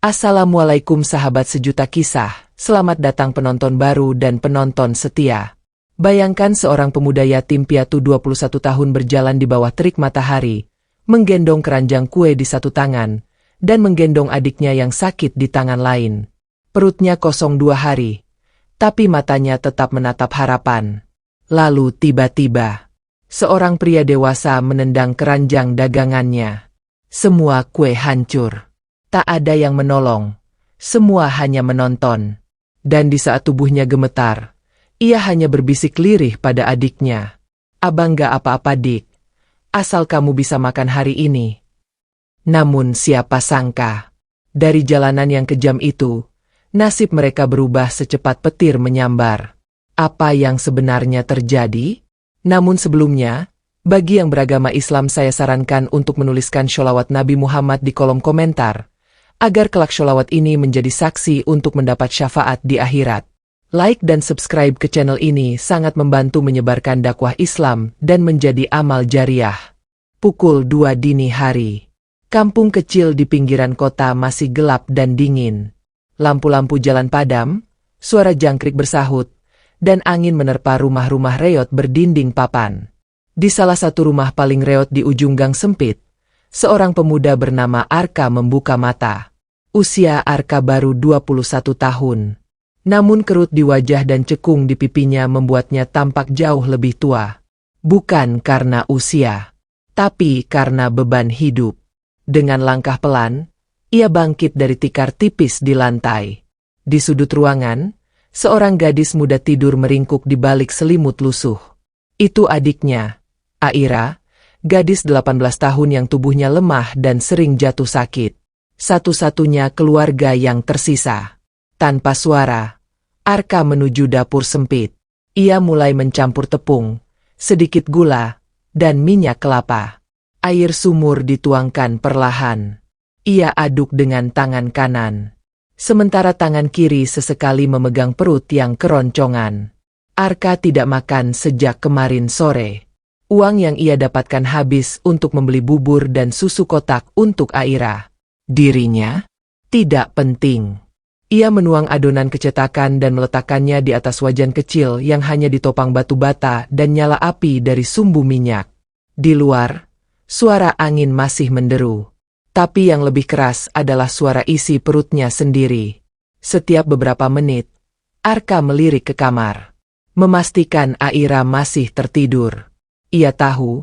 Assalamualaikum sahabat sejuta kisah, selamat datang penonton baru dan penonton setia. Bayangkan seorang pemuda yatim piatu 21 tahun berjalan di bawah terik matahari, menggendong keranjang kue di satu tangan, dan menggendong adiknya yang sakit di tangan lain. Perutnya kosong 2 hari, tapi matanya tetap menatap harapan. Lalu tiba-tiba, seorang pria dewasa menendang keranjang dagangannya. Semua kue hancur. Tak ada yang menolong, semua hanya menonton. Dan di saat tubuhnya gemetar, ia hanya berbisik lirih pada adiknya. "Abang gak apa-apa dik, asal kamu bisa makan hari ini." Namun siapa sangka, dari jalanan yang kejam itu, nasib mereka berubah secepat petir menyambar. Apa yang sebenarnya terjadi? Namun sebelumnya, bagi yang beragama Islam saya sarankan untuk menuliskan sholawat Nabi Muhammad di kolom komentar, agar kelak sholawat ini menjadi saksi untuk mendapat syafaat di akhirat. Like dan subscribe ke channel ini sangat membantu menyebarkan dakwah Islam dan menjadi amal jariah. Pukul 2 dini hari. Kampung kecil di pinggiran kota masih gelap dan dingin. Lampu-lampu jalan padam, suara jangkrik bersahut, dan angin menerpa rumah-rumah reot berdinding papan. Di salah satu rumah paling reot di ujung gang sempit, seorang pemuda bernama Arka membuka mata. Usia Arka baru 21 tahun. Namun kerut di wajah dan cekung di pipinya membuatnya tampak jauh lebih tua. Bukan karena usia, tapi karena beban hidup. Dengan langkah pelan, ia bangkit dari tikar tipis di lantai. Di sudut ruangan, seorang gadis muda tidur meringkuk di balik selimut lusuh. Itu adiknya, Aira, gadis 18 tahun yang tubuhnya lemah dan sering jatuh sakit. Satu-satunya keluarga yang tersisa. Tanpa suara, Arka menuju dapur sempit. Ia mulai mencampur tepung, sedikit gula, dan minyak kelapa. Air sumur dituangkan perlahan. Ia aduk dengan tangan kanan, sementara tangan kiri sesekali memegang perut yang keroncongan. Arka tidak makan sejak kemarin sore. Uang yang ia dapatkan habis untuk membeli bubur dan susu kotak untuk Aira. Dirinya tidak penting. Ia menuang adonan kecetakan dan meletakkannya di atas wajan kecil yang hanya ditopang batu bata dan nyala api dari sumbu minyak. Di luar, suara angin masih menderu. Tapi yang lebih keras adalah suara isi perutnya sendiri. Setiap beberapa menit, Arka melirik ke kamar, memastikan Aira masih tertidur. Ia tahu,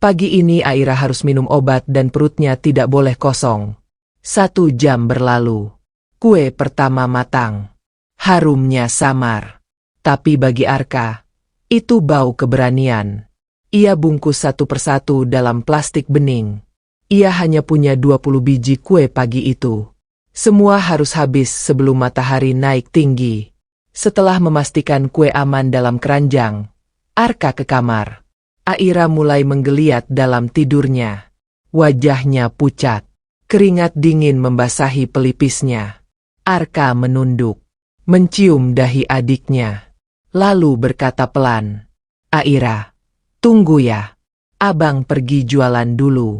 pagi ini Aira harus minum obat dan perutnya tidak boleh kosong. 1 jam berlalu. Kue pertama matang. Harumnya samar. Tapi bagi Arka, itu bau keberanian. Ia bungkus satu persatu dalam plastik bening. Ia hanya punya 20 biji kue pagi itu. Semua harus habis sebelum matahari naik tinggi. Setelah memastikan kue aman dalam keranjang, Arka ke kamar. Aira mulai menggeliat dalam tidurnya. Wajahnya pucat. Keringat dingin membasahi pelipisnya. Arka menunduk, mencium dahi adiknya, lalu berkata pelan, "Aira, tunggu ya. Abang pergi jualan dulu.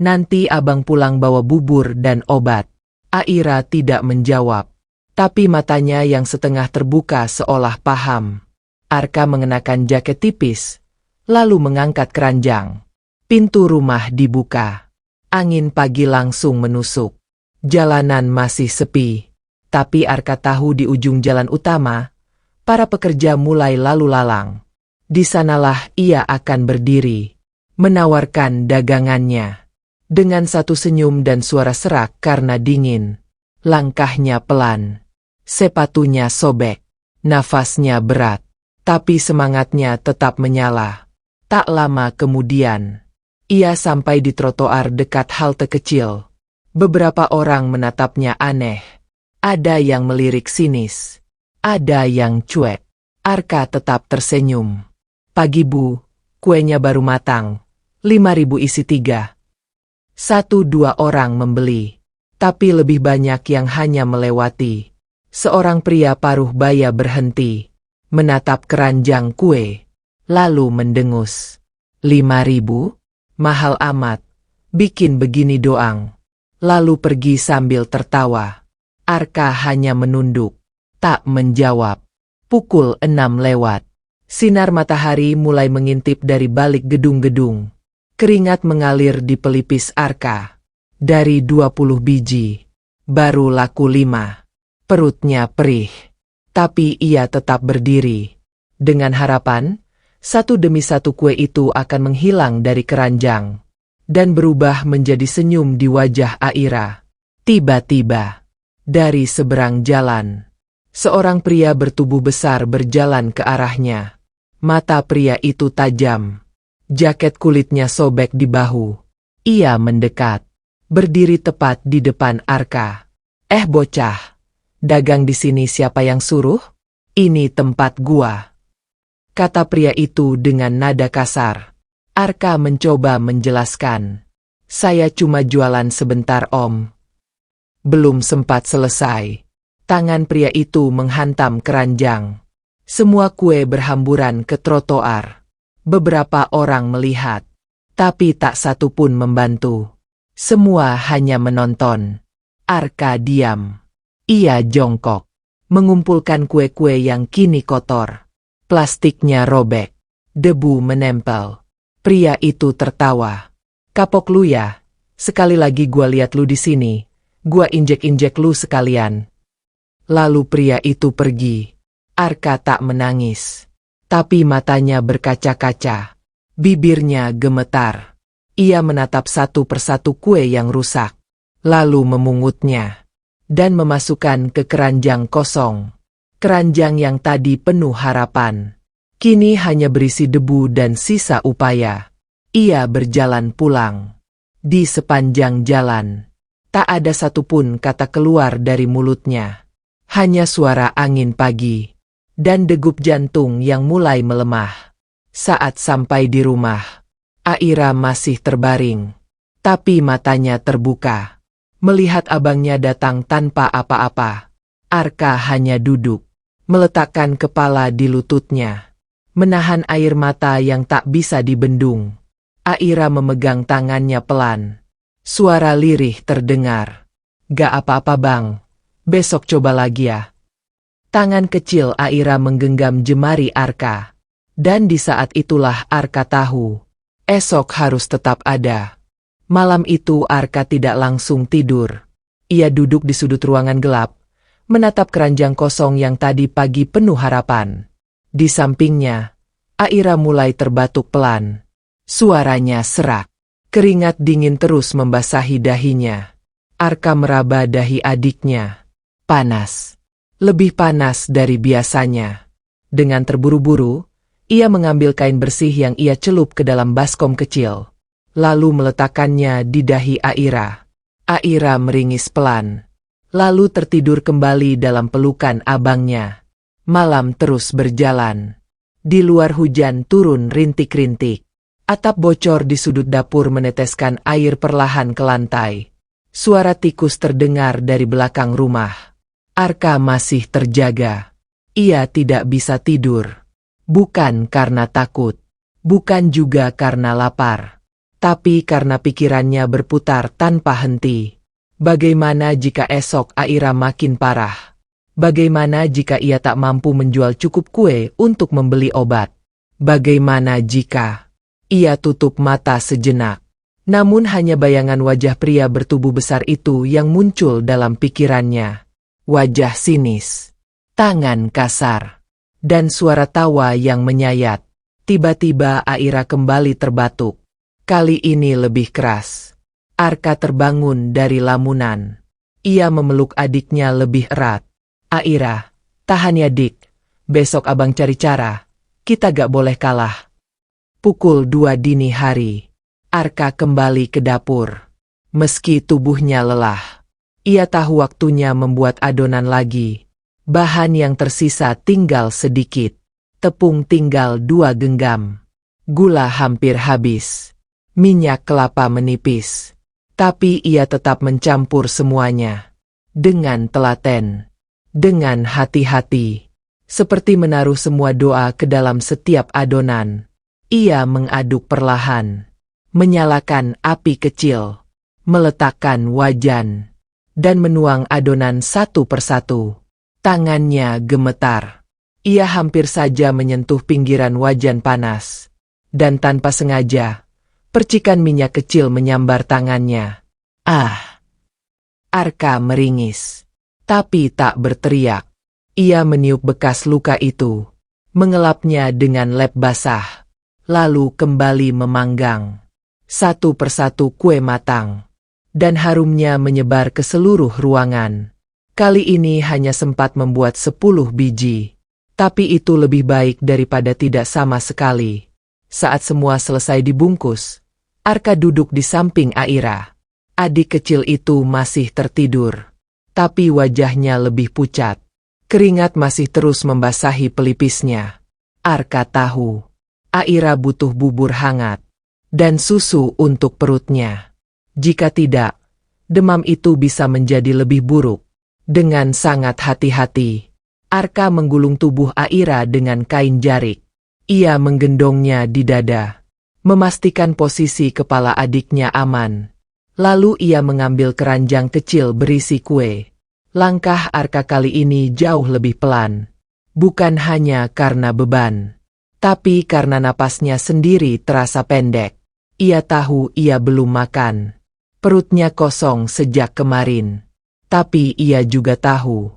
Nanti abang pulang bawa bubur dan obat." Aira tidak menjawab, tapi matanya yang setengah terbuka seolah paham. Arka mengenakan jaket tipis, lalu mengangkat keranjang. Pintu rumah dibuka. Angin pagi langsung menusuk. Jalanan masih sepi. Tapi Arka tahu di ujung jalan utama, para pekerja mulai lalu lalang. Di sanalah ia akan berdiri, menawarkan dagangannya. Dengan satu senyum dan suara serak karena dingin. Langkahnya pelan. Sepatunya sobek. Nafasnya berat. Tapi semangatnya tetap menyala. Tak lama kemudian, ia sampai di trotoar dekat halte kecil. Beberapa orang menatapnya aneh. Ada yang melirik sinis. Ada yang cuek. Arka tetap tersenyum. "Pagi Bu, kuenya baru matang. 5.000 isi 3." 1-2 orang membeli. Tapi lebih banyak yang hanya melewati. Seorang pria paruh baya berhenti. Menatap keranjang kue. Lalu mendengus. 5.000? Mahal amat, bikin begini doang. Lalu pergi sambil tertawa. Arka hanya menunduk, tak menjawab. Pukul 6 lewat. Sinar matahari mulai mengintip dari balik gedung-gedung. Keringat mengalir di pelipis Arka. Dari 20 biji, baru laku 5. Perutnya perih. Tapi ia tetap berdiri. Dengan harapan, satu demi satu kue itu akan menghilang dari keranjang. Dan berubah menjadi senyum di wajah Aira. Tiba-tiba, dari seberang jalan, seorang pria bertubuh besar berjalan ke arahnya. Mata pria itu tajam. Jaket kulitnya sobek di bahu. Ia mendekat. Berdiri tepat di depan Arka. Bocah. Dagang di sini siapa yang suruh? Ini tempat gua. Kata pria itu dengan nada kasar. Arka mencoba menjelaskan. Saya cuma jualan sebentar om. Belum sempat selesai. Tangan pria itu menghantam keranjang. Semua kue berhamburan ke trotoar. Beberapa orang melihat. Tapi tak satu pun membantu. Semua hanya menonton. Arka diam. Ia jongkok. Mengumpulkan kue-kue yang kini kotor. Plastiknya robek. Debu menempel. Pria itu tertawa. Kapok lu ya. Sekali lagi gua lihat lu di sini. Gua injek-injek lu sekalian. Lalu pria itu pergi. Arka tak menangis. Tapi matanya berkaca-kaca. Bibirnya gemetar. Ia menatap satu persatu kue yang rusak. Lalu memungutnya. Dan memasukkan ke keranjang kosong. Keranjang yang tadi penuh harapan. Kini hanya berisi debu dan sisa upaya. Ia berjalan pulang. Di sepanjang jalan. Tak ada satupun kata keluar dari mulutnya. Hanya suara angin pagi. Dan degup jantung yang mulai melemah. Saat sampai di rumah, Aira masih terbaring. Tapi matanya terbuka. Melihat abangnya datang tanpa apa-apa. Arka hanya duduk. Meletakkan kepala di lututnya. Menahan air mata yang tak bisa dibendung. Aira memegang tangannya pelan. Suara lirih terdengar. Gak apa-apa bang. Besok coba lagi ya. Tangan kecil Aira menggenggam jemari Arka. Dan di saat itulah Arka tahu. Esok harus tetap ada. Malam itu Arka tidak langsung tidur. Ia duduk di sudut ruangan gelap. Menatap keranjang kosong yang tadi pagi penuh harapan. Di sampingnya, Aira mulai terbatuk pelan. Suaranya serak. Keringat dingin terus membasahi dahinya. Arka meraba dahi adiknya. Panas. Lebih panas dari biasanya. Dengan terburu-buru, ia mengambil kain bersih yang ia celup ke dalam baskom kecil. Lalu meletakkannya di dahi Aira. Aira meringis pelan. Lalu tertidur kembali dalam pelukan abangnya. Malam terus berjalan. Di luar hujan turun rintik-rintik. Atap bocor di sudut dapur meneteskan air perlahan ke lantai. Suara tikus terdengar dari belakang rumah. Arka masih terjaga. Ia tidak bisa tidur. Bukan karena takut. Bukan juga karena lapar. Tapi karena pikirannya berputar tanpa henti. Bagaimana jika esok Aira makin parah? Bagaimana jika ia tak mampu menjual cukup kue untuk membeli obat? Bagaimana jika... Ia tutup mata sejenak. Namun hanya bayangan wajah pria bertubuh besar itu yang muncul dalam pikirannya. Wajah sinis, tangan kasar, dan suara tawa yang menyayat. Tiba-tiba Aira kembali terbatuk. Kali ini lebih keras. Arka terbangun dari lamunan. Ia memeluk adiknya lebih erat. Aira, tahan ya dik. Besok abang cari cara. Kita gak boleh kalah. Pukul 2 dini hari. Arka kembali ke dapur. Meski tubuhnya lelah. Ia tahu waktunya membuat adonan lagi. Bahan yang tersisa tinggal sedikit. Tepung tinggal 2 genggam. Gula hampir habis. Minyak kelapa menipis. Tapi ia tetap mencampur semuanya. Dengan telaten. Dengan hati-hati. Seperti menaruh semua doa ke dalam setiap adonan. Ia mengaduk perlahan. Menyalakan api kecil. Meletakkan wajan. dan menuang adonan satu persatu. Tangannya gemetar. Ia hampir saja menyentuh pinggiran wajan panas. Dan tanpa sengaja, percikan minyak kecil menyambar tangannya. Ah! Arka meringis, tapi tak berteriak. Ia meniup bekas luka itu, mengelapnya dengan lem basah, lalu kembali memanggang. Satu persatu kue matang, dan harumnya menyebar ke seluruh ruangan. Kali ini hanya sempat membuat 10 biji. Tapi itu lebih baik daripada tidak sama sekali. Saat semua selesai dibungkus, Arka duduk di samping Aira. Adik kecil itu masih tertidur. Tapi wajahnya lebih pucat. Keringat masih terus membasahi pelipisnya. Arka tahu, Aira butuh bubur hangat dan susu untuk perutnya. Jika tidak, demam itu bisa menjadi lebih buruk. Dengan sangat hati-hati, Arka menggulung tubuh Aira dengan kain jarik. Ia menggendongnya di dada, memastikan posisi kepala adiknya aman. Lalu ia mengambil keranjang kecil berisi kue. Langkah Arka kali ini jauh lebih pelan. Bukan hanya karena beban, tapi karena napasnya sendiri terasa pendek. Ia tahu ia belum makan. Perutnya kosong sejak kemarin. Tapi ia juga tahu,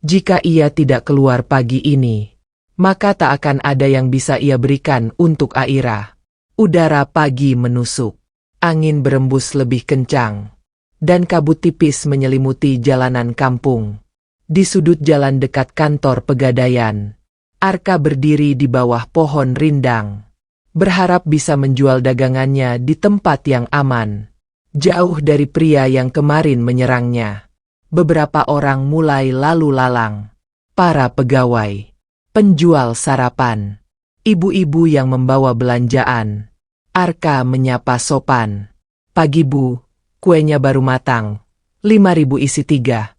jika ia tidak keluar pagi ini, maka tak akan ada yang bisa ia berikan untuk Aira. Udara pagi menusuk, angin berembus lebih kencang, dan kabut tipis menyelimuti jalanan kampung. Di sudut jalan dekat kantor pegadaian, Arka berdiri di bawah pohon rindang, berharap bisa menjual dagangannya di tempat yang aman, jauh dari pria yang kemarin menyerangnya. Beberapa orang mulai lalu lalang. Para pegawai, penjual sarapan, ibu-ibu yang membawa belanjaan. Arka menyapa sopan. Pagi bu, kuenya baru matang. 5.000 isi 3.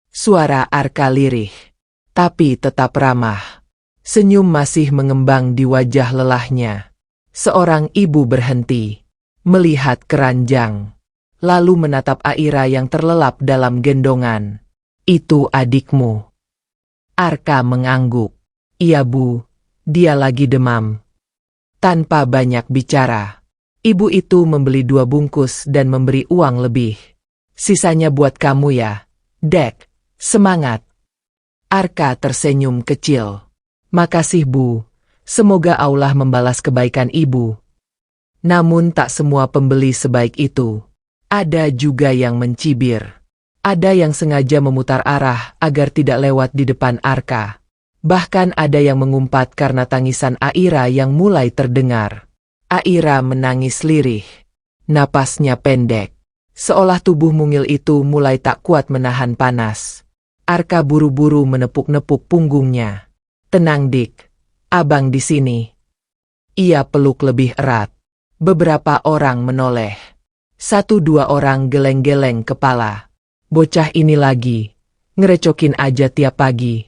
Suara Arka lirih, tapi tetap ramah. Senyum masih mengembang di wajah lelahnya. Seorang ibu berhenti, melihat keranjang. Lalu menatap Aira yang terlelap dalam gendongan. Itu adikmu. Arka mengangguk. Iya bu, dia lagi demam. Tanpa banyak bicara, ibu itu membeli 2 bungkus dan memberi uang lebih. Sisanya buat kamu ya, Dek. Semangat. Arka tersenyum kecil. Makasih bu, semoga Allah membalas kebaikan ibu. Namun tak semua pembeli sebaik itu. Ada juga yang mencibir. Ada yang sengaja memutar arah agar tidak lewat di depan Arka. Bahkan ada yang mengumpat karena tangisan Aira yang mulai terdengar. Aira menangis lirih. Napasnya pendek. Seolah tubuh mungil itu mulai tak kuat menahan panas. Arka buru-buru menepuk-nepuk punggungnya. Tenang dik, abang di sini. Ia peluk lebih erat. Beberapa orang menoleh. 1-2 orang geleng-geleng kepala. Bocah ini lagi, ngerecokin aja tiap pagi.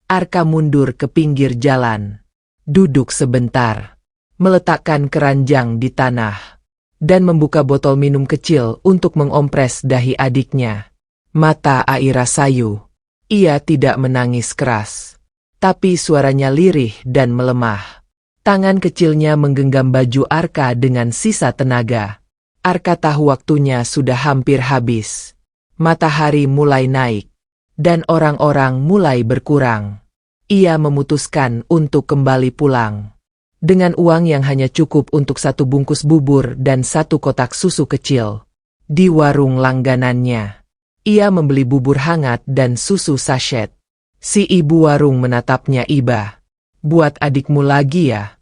Arka mundur ke pinggir jalan. Duduk sebentar. Meletakkan keranjang di tanah. Dan membuka botol minum kecil untuk mengompres dahi adiknya. Mata Aira sayu. Ia tidak menangis keras. Tapi suaranya lirih dan melemah. Tangan kecilnya menggenggam baju Arka dengan sisa tenaga. Arka tahu waktunya sudah hampir habis. Matahari mulai naik, dan orang-orang mulai berkurang. Ia memutuskan untuk kembali pulang. Dengan uang yang hanya cukup untuk 1 bungkus bubur dan 1 kotak susu kecil. Di warung langganannya, ia membeli bubur hangat dan susu sachet. Si ibu warung menatapnya iba. Buat adikmu lagi ya?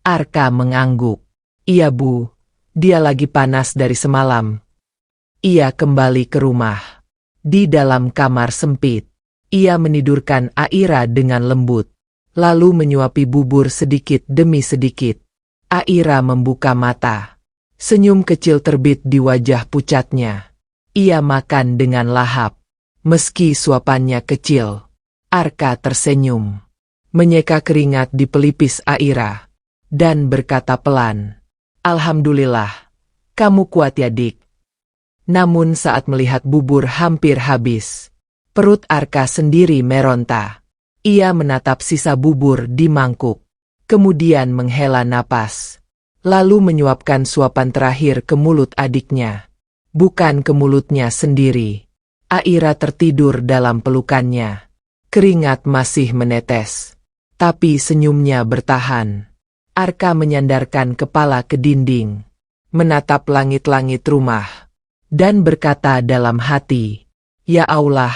Arka mengangguk. Iya bu. Dia lagi panas dari semalam. Ia kembali ke rumah. Di dalam kamar sempit, ia menidurkan Aira dengan lembut, lalu menyuapi bubur sedikit demi sedikit. Aira membuka mata. Senyum kecil terbit di wajah pucatnya. Ia makan dengan lahap. Meski suapannya kecil, Arka tersenyum, menyeka keringat di pelipis Aira, dan berkata pelan, Alhamdulillah, kamu kuat ya dik. Namun saat melihat bubur hampir habis, perut Arka sendiri meronta. Ia menatap sisa bubur di mangkuk, kemudian menghela napas, lalu menyuapkan suapan terakhir ke mulut adiknya. Bukan ke mulutnya sendiri. Aira tertidur dalam pelukannya. Keringat masih menetes, tapi senyumnya bertahan. Arka menyandarkan kepala ke dinding, menatap langit-langit rumah, dan berkata dalam hati, "Ya Allah,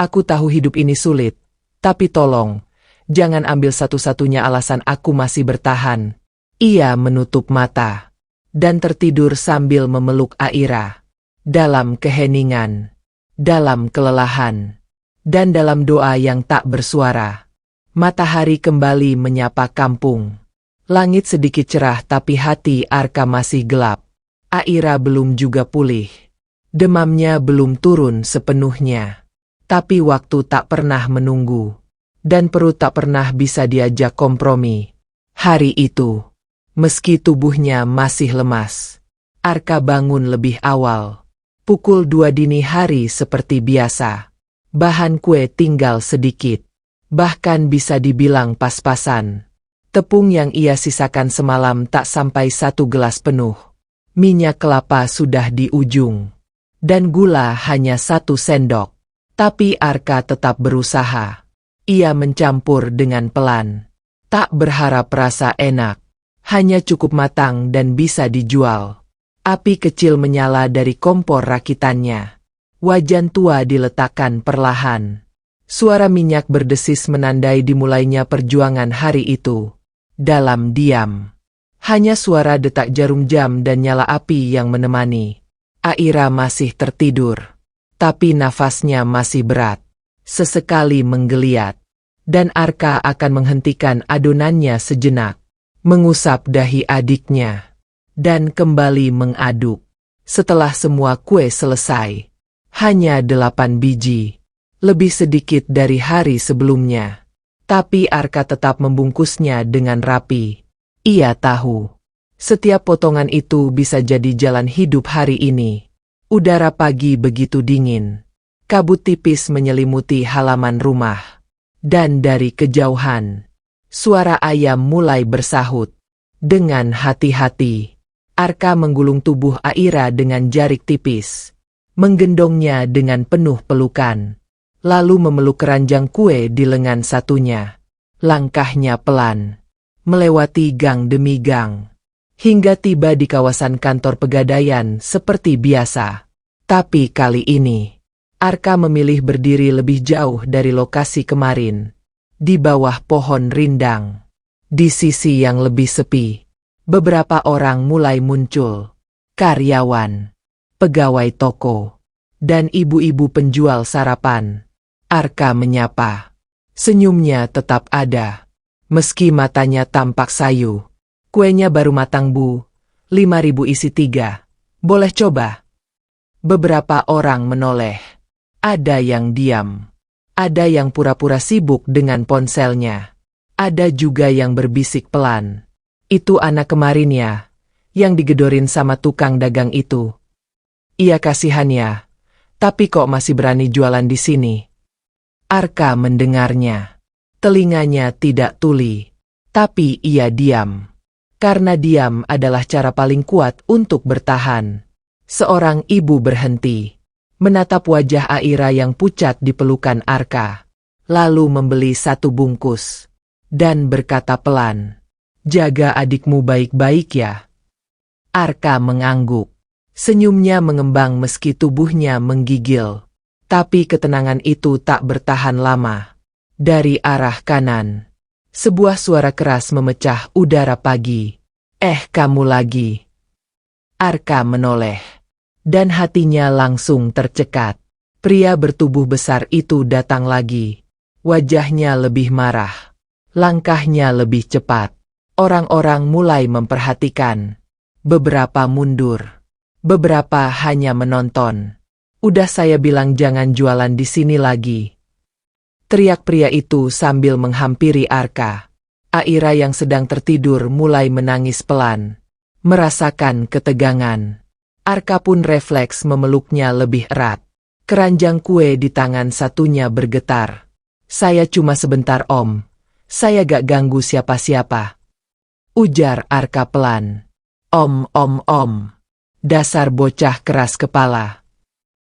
aku tahu hidup ini sulit, tapi tolong, jangan ambil satu-satunya alasan aku masih bertahan." Ia menutup mata, dan tertidur sambil memeluk Aira. Dalam keheningan, dalam kelelahan, dan dalam doa yang tak bersuara. Matahari kembali menyapa kampung. Langit sedikit cerah tapi hati Arka masih gelap. Aira belum juga pulih. Demamnya belum turun sepenuhnya. Tapi waktu tak pernah menunggu. Dan perut tak pernah bisa diajak kompromi. Hari itu, meski tubuhnya masih lemas, Arka bangun lebih awal. Pukul 2 dini hari seperti biasa. Bahan kue tinggal sedikit. Bahkan bisa dibilang pas-pasan. Tepung yang ia sisakan semalam tak sampai 1 gelas penuh. Minyak kelapa sudah di ujung. Dan gula hanya 1 sendok. Tapi Arka tetap berusaha. Ia mencampur dengan pelan. Tak berharap rasa enak. Hanya cukup matang dan bisa dijual. Api kecil menyala dari kompor rakitannya. Wajan tua diletakkan perlahan. Suara minyak berdesis menandai dimulainya perjuangan hari itu. Dalam diam. Hanya suara detak jarum jam dan nyala api yang menemani. Aira masih tertidur. Tapi nafasnya masih berat. Sesekali menggeliat. Dan Arka akan menghentikan adonannya sejenak. Mengusap dahi adiknya. Dan kembali mengaduk. Setelah semua kue selesai. Hanya 8 biji. Lebih sedikit dari hari sebelumnya. Tapi Arka tetap membungkusnya dengan rapi. Ia tahu. Setiap potongan itu bisa jadi jalan hidup hari ini. Udara pagi begitu dingin. Kabut tipis menyelimuti halaman rumah. Dan dari kejauhan, suara ayam mulai bersahut. Dengan hati-hati, Arka menggulung tubuh Aira dengan jarik tipis, menggendongnya dengan penuh pelukan, lalu memeluk keranjang kue di lengan satunya. Langkahnya pelan, melewati gang demi gang, hingga tiba di kawasan kantor pegadaian seperti biasa. Tapi kali ini, Arka memilih berdiri lebih jauh dari lokasi kemarin, di bawah pohon rindang. Di sisi yang lebih sepi, beberapa orang mulai muncul. Karyawan, pegawai toko, dan ibu-ibu penjual sarapan. Arka menyapa. Senyumnya tetap ada. Meski matanya tampak sayu. "Kuenya baru matang, Bu. 5.000 isi 3. Boleh coba?" Beberapa orang menoleh. Ada yang diam. Ada yang pura-pura sibuk dengan ponselnya. Ada juga yang berbisik pelan. "Itu anak kemarin ya, yang digedorin sama tukang dagang itu. Iya kasihan ya, tapi kok masih berani jualan di sini?" Arka mendengarnya. Telinganya tidak tuli, tapi ia diam. Karena diam adalah cara paling kuat untuk bertahan. Seorang ibu berhenti, menatap wajah Aira yang pucat di pelukan Arka, lalu membeli 1 bungkus, dan berkata pelan, "Jaga adikmu baik-baik ya." Arka mengangguk. Senyumnya mengembang meski tubuhnya menggigil. Tapi ketenangan itu tak bertahan lama. Dari arah kanan, sebuah suara keras memecah udara pagi. Kamu lagi." Arka menoleh, dan hatinya langsung tercekat. Pria bertubuh besar itu datang lagi. Wajahnya lebih marah. Langkahnya lebih cepat. Orang-orang mulai memperhatikan. Beberapa mundur. Beberapa hanya menonton. "Udah saya bilang jangan jualan di sini lagi," teriak pria itu sambil menghampiri Arka. Aira yang sedang tertidur mulai menangis pelan. Merasakan ketegangan. Arka pun refleks memeluknya lebih erat. Keranjang kue di tangan satunya bergetar. "Saya cuma sebentar Om. Saya gak ganggu siapa-siapa," ujar Arka pelan. Om. Dasar bocah keras kepala."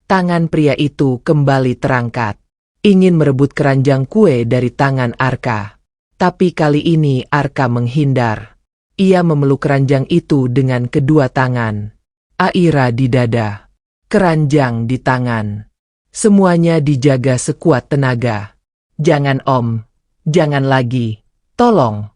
Tangan pria itu kembali terangkat. Ingin merebut keranjang kue dari tangan Arka. Tapi kali ini Arka menghindar. Ia memeluk keranjang itu dengan kedua tangan. Aira di dada. Keranjang di tangan. Semuanya dijaga sekuat tenaga. "Jangan Om. Jangan lagi. Tolong."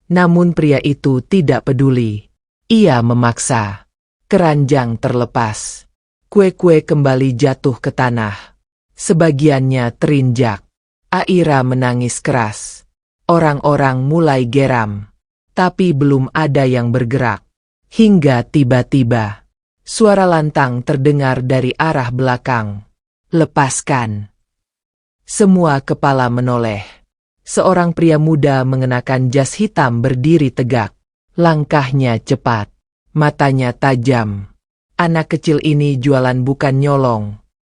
Namun pria itu tidak peduli. Ia memaksa. Keranjang terlepas. Kue-kue kembali jatuh ke tanah. Sebagiannya terinjak. Aira menangis keras. Orang-orang mulai geram. Tapi belum ada yang bergerak. Hingga tiba-tiba, suara lantang terdengar dari arah belakang. "Lepaskan." Semua kepala menoleh. Seorang pria muda mengenakan jas hitam berdiri tegak. Langkahnya cepat. Matanya tajam. "Anak kecil ini jualan bukan nyolong.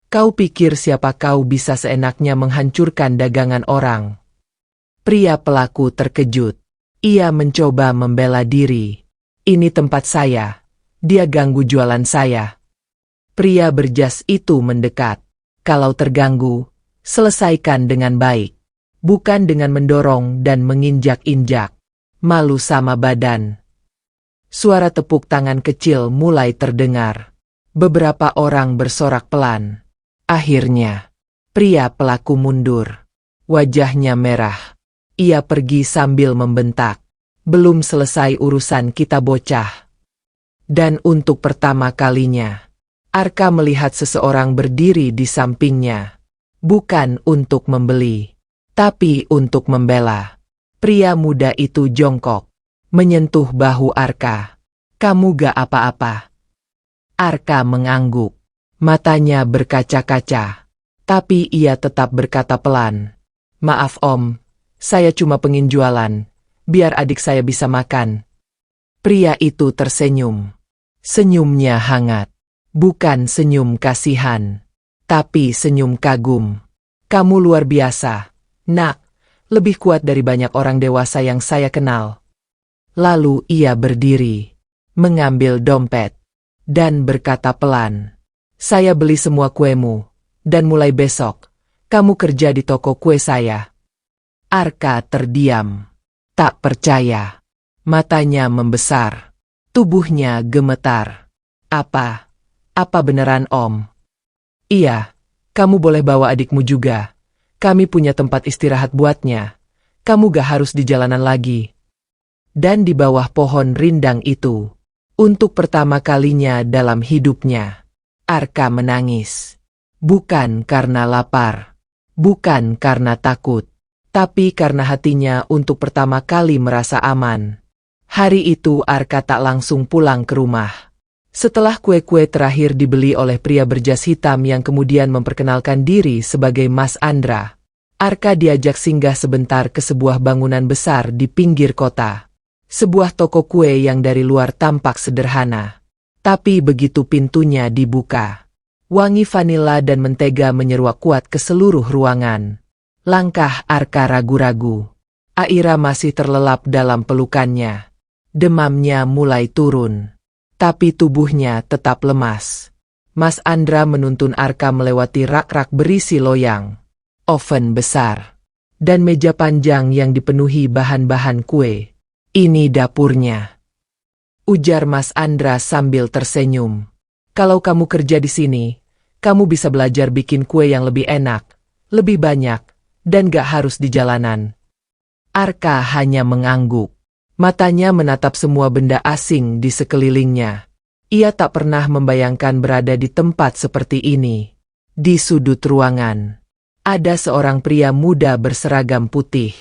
Kau pikir siapa kau bisa seenaknya menghancurkan dagangan orang?" Pria pelaku terkejut. Ia mencoba membela diri. "Ini tempat saya. Dia ganggu jualan saya." Pria berjas itu mendekat. "Kalau terganggu, selesaikan dengan baik. Bukan dengan mendorong dan menginjak-injak. Malu sama badan." Suara tepuk tangan kecil mulai terdengar. Beberapa orang bersorak pelan. Akhirnya, pria pelaku mundur. Wajahnya merah. Ia pergi sambil membentak. "Belum selesai urusan kita bocah." Dan untuk pertama kalinya, Arka melihat seseorang berdiri di sampingnya. Bukan untuk membeli, tapi untuk membela. Pria muda itu jongkok, menyentuh bahu Arka. "Kamu gak apa-apa?" Arka mengangguk. Matanya berkaca-kaca. Tapi ia tetap berkata pelan. "Maaf Om, saya cuma pengin jualan. Biar adik saya bisa makan." Pria itu tersenyum. Senyumnya hangat. Bukan senyum kasihan, tapi senyum kagum. "Kamu luar biasa, Nak. Lebih kuat dari banyak orang dewasa yang saya kenal." Lalu ia berdiri, mengambil dompet, dan berkata pelan, "Saya beli semua kuemu, dan mulai besok, kamu kerja di toko kue saya." Arka terdiam. Tak percaya. Matanya membesar. Tubuhnya gemetar. Apa beneran Om?" "Iya, kamu boleh bawa adikmu juga. Kami punya tempat istirahat buatnya. Kamu gak harus di jalanan lagi." Dan di bawah pohon rindang itu, untuk pertama kalinya dalam hidupnya, Arka menangis. Bukan karena lapar, bukan karena takut, tapi karena hatinya untuk pertama kali merasa aman. Hari itu Arka tak langsung pulang ke rumah. Setelah kue-kue terakhir dibeli oleh pria berjas hitam yang kemudian memperkenalkan diri sebagai Mas Andra, Arka diajak singgah sebentar ke sebuah bangunan besar di pinggir kota. Sebuah toko kue yang dari luar tampak sederhana. Tapi begitu pintunya dibuka, wangi vanila dan mentega menyeruak kuat ke seluruh ruangan. Langkah Arka ragu-ragu. Aira masih terlelap dalam pelukannya. Demamnya mulai turun, tapi tubuhnya tetap lemas. Mas Andra menuntun Arka melewati rak-rak berisi loyang, oven besar, dan meja panjang yang dipenuhi bahan-bahan kue. "Ini dapurnya," ujar Mas Andra sambil tersenyum. "Kalau kamu kerja di sini, kamu bisa belajar bikin kue yang lebih enak, lebih banyak, dan gak harus di jalanan." Arka hanya mengangguk. Matanya menatap semua benda asing di sekelilingnya. Ia tak pernah membayangkan berada di tempat seperti ini. Di sudut ruangan, ada seorang pria muda berseragam putih,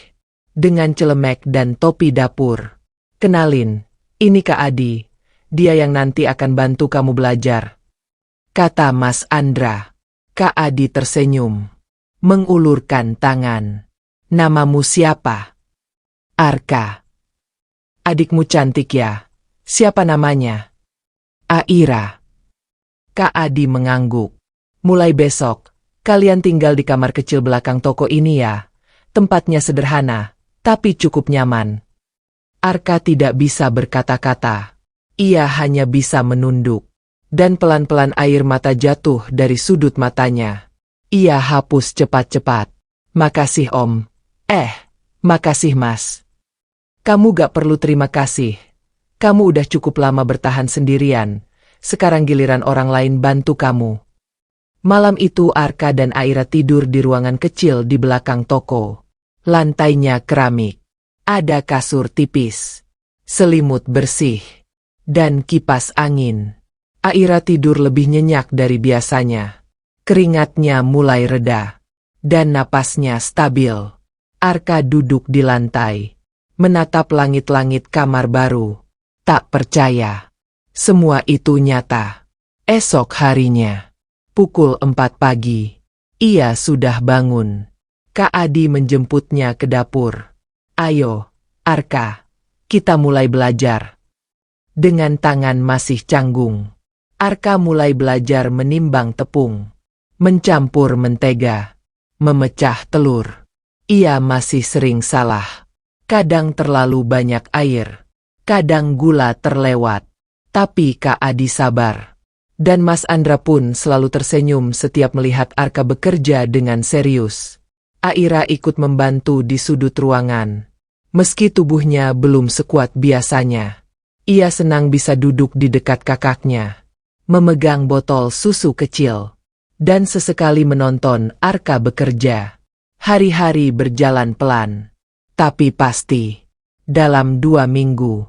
dengan celemek dan topi dapur. "Kenalin, ini Kak Adi. Dia yang nanti akan bantu kamu belajar," kata Mas Andra. Kak Adi tersenyum, mengulurkan tangan. "Namamu siapa?" "Arka." "Adikmu cantik ya. Siapa namanya?" "Aira." Kak Adi mengangguk. Mulai besok, kalian tinggal di kamar kecil belakang toko ini ya. Tempatnya sederhana, tapi cukup nyaman. Arka tidak bisa berkata-kata. Ia hanya bisa menunduk. Dan pelan-pelan air mata jatuh dari sudut matanya. Ia hapus cepat-cepat. Makasih Om. Makasih Mas. Kamu gak perlu terima kasih. Kamu udah cukup lama bertahan sendirian. Sekarang giliran orang lain bantu kamu. Malam itu Arka dan Aira tidur di ruangan kecil di belakang toko. Lantainya keramik. Ada kasur tipis. Selimut bersih. Dan kipas angin. Aira tidur lebih nyenyak dari biasanya. Keringatnya mulai reda. Dan napasnya stabil. Arka duduk di lantai. Menatap langit-langit kamar baru. Tak percaya. Semua itu nyata. Esok harinya. Pukul 4 pagi. Ia sudah bangun. Kak Adi menjemputnya ke dapur. Ayo, Arka. Kita mulai belajar. Dengan tangan masih canggung. Arka mulai belajar menimbang tepung. Mencampur mentega. Memecah telur. Ia masih sering salah. Kadang terlalu banyak air. Kadang gula terlewat. Tapi Kak Adi sabar. Dan Mas Andra pun selalu tersenyum setiap melihat Arka bekerja dengan serius. Aira ikut membantu di sudut ruangan. Meski tubuhnya belum sekuat biasanya. Ia senang bisa duduk di dekat kakaknya. Memegang botol susu kecil. Dan sesekali menonton Arka bekerja. Hari-hari berjalan pelan. Tapi pasti. Dalam 2 minggu.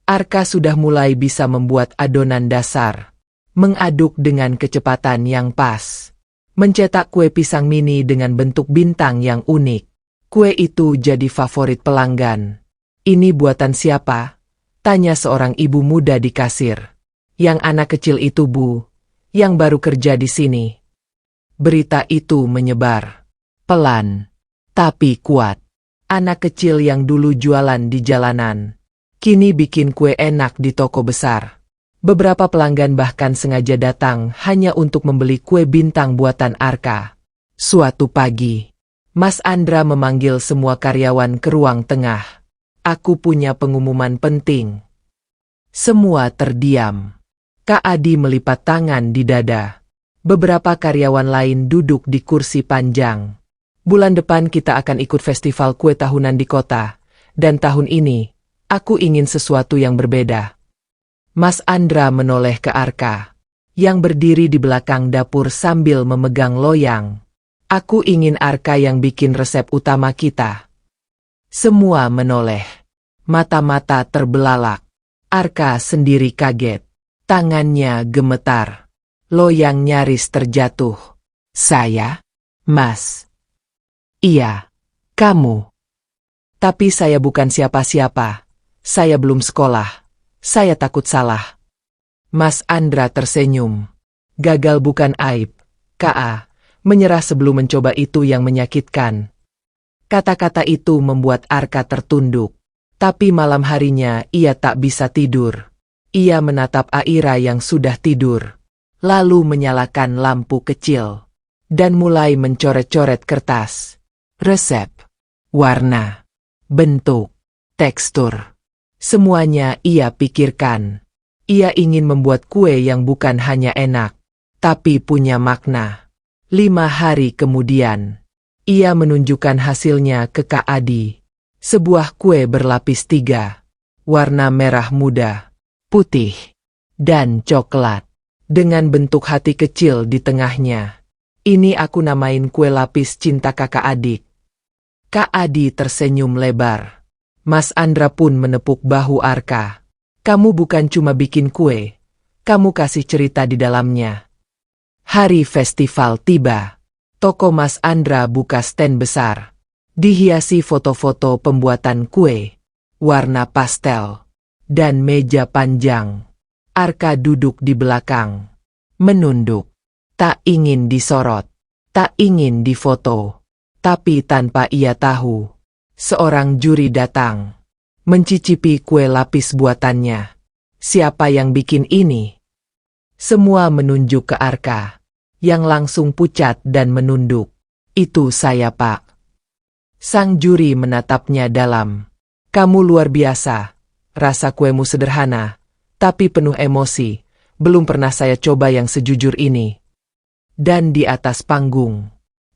Arka sudah mulai bisa membuat adonan dasar. Mengaduk dengan kecepatan yang pas. Mencetak kue pisang mini dengan bentuk bintang yang unik. Kue itu jadi favorit pelanggan. Ini buatan siapa? Tanya seorang ibu muda di kasir. Yang anak kecil itu Bu. Yang baru kerja di sini. Berita itu menyebar. Pelan. Tapi kuat. Anak kecil yang dulu jualan di jalanan. Kini bikin kue enak di toko besar. Beberapa pelanggan bahkan sengaja datang hanya untuk membeli kue bintang buatan Arka. Suatu pagi, Mas Andra memanggil semua karyawan ke ruang tengah. Aku punya pengumuman penting. Semua terdiam. Kak Adi melipat tangan di dada. Beberapa karyawan lain duduk di kursi panjang. Bulan depan kita akan ikut festival kue tahunan di kota. Dan tahun ini, aku ingin sesuatu yang berbeda. Mas Andra menoleh ke Arka, yang berdiri di belakang dapur sambil memegang loyang. Aku ingin Arka yang bikin resep utama kita. Semua menoleh. Mata-mata terbelalak. Arka sendiri kaget. Tangannya gemetar. Loyang nyaris terjatuh. Saya? Mas? Iya, kamu. Tapi saya bukan siapa-siapa. Saya belum sekolah. Saya takut salah. Mas Andra tersenyum. Gagal bukan aib. K.A. Menyerah sebelum mencoba itu yang menyakitkan. Kata-kata itu membuat Arka tertunduk. Tapi malam harinya ia tak bisa tidur. Ia menatap Aira yang sudah tidur. Lalu menyalakan lampu kecil. Dan mulai mencoret-coret kertas. Resep. Warna. Bentuk. Tekstur. Semuanya ia pikirkan. Ia ingin membuat kue yang bukan hanya enak, tapi punya makna. 5 hari kemudian, ia menunjukkan hasilnya ke Kak Adi. Sebuah kue berlapis 3. Warna merah muda, putih, dan coklat. Dengan bentuk hati kecil di tengahnya. Ini aku namain kue lapis cinta kakak adik. Kak Adi tersenyum lebar. Mas Andra pun menepuk bahu Arka. Kamu bukan cuma bikin kue, kamu kasih cerita di dalamnya. Hari festival tiba. Toko Mas Andra buka stand besar. Dihiasi foto-foto pembuatan kue, warna pastel, dan meja panjang. Arka duduk di belakang, menunduk. Tak ingin disorot, tak ingin difoto. Tapi tanpa ia tahu, seorang juri datang, mencicipi kue lapis buatannya. Siapa yang bikin ini? Semua menunjuk ke Arka, yang langsung pucat dan menunduk. Itu saya, Pak. Sang juri menatapnya dalam. Kamu luar biasa. Rasa kuemu sederhana, tapi penuh emosi. Belum pernah saya coba yang sejujur ini. Dan di atas panggung,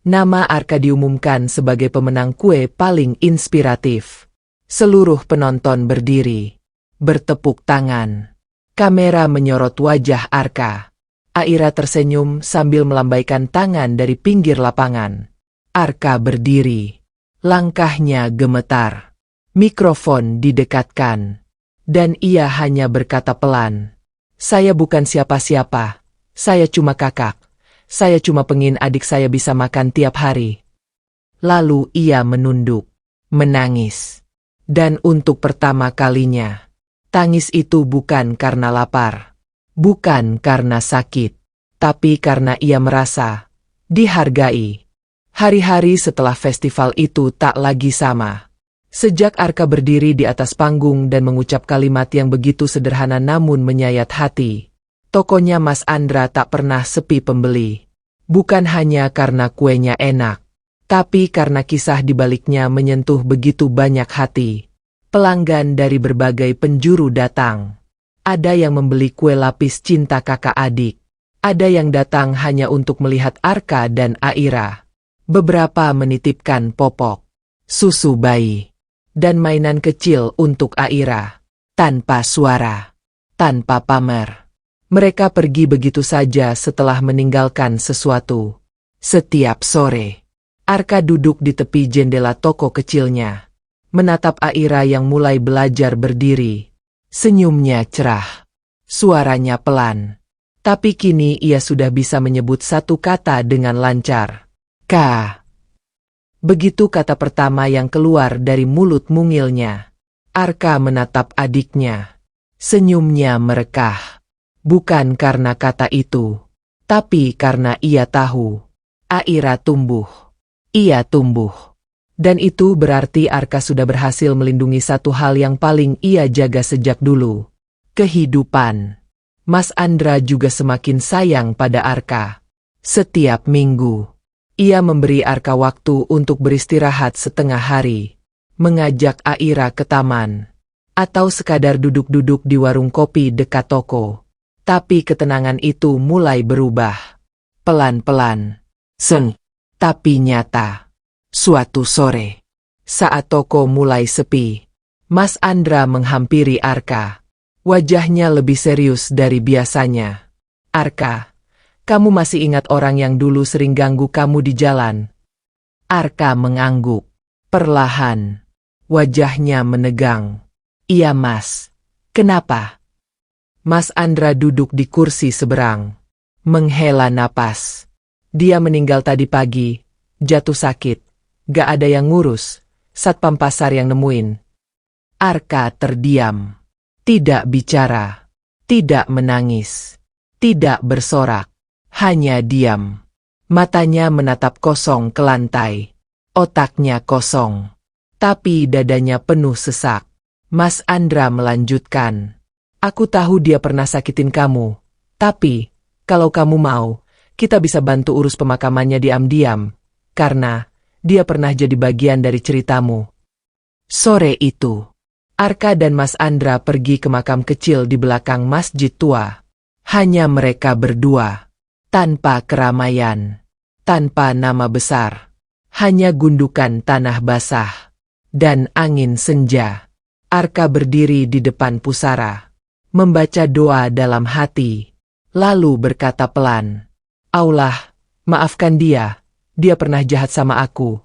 nama Arka diumumkan sebagai pemenang kue paling inspiratif. Seluruh penonton berdiri, bertepuk tangan. Kamera menyorot wajah Arka. Aira tersenyum sambil melambaikan tangan dari pinggir lapangan. Arka berdiri. Langkahnya gemetar. Mikrofon didekatkan. Dan ia hanya berkata pelan. Saya bukan siapa-siapa. Saya cuma kakak. Saya cuma pengen adik saya bisa makan tiap hari. Lalu ia menunduk. Menangis. Dan untuk pertama kalinya. Tangis itu bukan karena lapar. Bukan karena sakit. Tapi karena ia merasa dihargai. Hari-hari setelah festival itu tak lagi sama. Sejak Arka berdiri di atas panggung dan mengucap kalimat yang begitu sederhana namun menyayat hati, tokonya Mas Andra tak pernah sepi pembeli. Bukan hanya karena kuenya enak, tapi karena kisah di baliknya menyentuh begitu banyak hati. Pelanggan dari berbagai penjuru datang. Ada yang membeli kue lapis cinta kakak adik. Ada yang datang hanya untuk melihat Arka dan Aira. Beberapa menitipkan popok, susu bayi, dan mainan kecil untuk Aira. Tanpa suara, tanpa pamer. Mereka pergi begitu saja setelah meninggalkan sesuatu. Setiap sore, Arka duduk di tepi jendela toko kecilnya. Menatap Aira yang mulai belajar berdiri. Senyumnya cerah. Suaranya pelan. Tapi kini ia sudah bisa menyebut satu kata dengan lancar. K. Begitu kata pertama yang keluar dari mulut mungilnya. Arka menatap adiknya. Senyumnya merekah. Bukan karena kata itu, tapi karena ia tahu. Aira tumbuh. Ia tumbuh. Dan itu berarti Arka sudah berhasil melindungi satu hal yang paling ia jaga sejak dulu. Kehidupan. Mas Andra juga semakin sayang pada Arka. Setiap minggu, ia memberi Arka waktu untuk beristirahat setengah hari, mengajak Aira ke taman, atau sekadar duduk-duduk di warung kopi dekat toko. Tapi ketenangan itu mulai berubah. Pelan-pelan. Tapi nyata. Suatu sore, saat toko mulai sepi, Mas Andra menghampiri Arka. Wajahnya lebih serius dari biasanya. Arka, kamu masih ingat orang yang dulu sering ganggu kamu di jalan? Arka mengangguk. Perlahan. Wajahnya menegang. Iya Mas. Kenapa? Mas Andra duduk di kursi seberang. Menghela napas. Dia meninggal tadi pagi. Jatuh sakit. Gak ada yang ngurus. Satpam pasar yang nemuin. Arka terdiam. Tidak bicara. Tidak menangis. Tidak bersorak. Hanya diam. Matanya menatap kosong ke lantai. Otaknya kosong. Tapi dadanya penuh sesak. Mas Andra melanjutkan. Aku tahu dia pernah sakitin kamu. Tapi, kalau kamu mau, kita bisa bantu urus pemakamannya diam-diam. Karena, dia pernah jadi bagian dari ceritamu. Sore itu, Arka dan Mas Andra pergi ke makam kecil di belakang masjid tua. Hanya mereka berdua. Tanpa keramaian. Tanpa nama besar. Hanya gundukan tanah basah. Dan angin senja. Arka berdiri di depan pusara. Membaca doa dalam hati. Lalu berkata pelan. Allah, maafkan dia. Dia pernah jahat sama aku.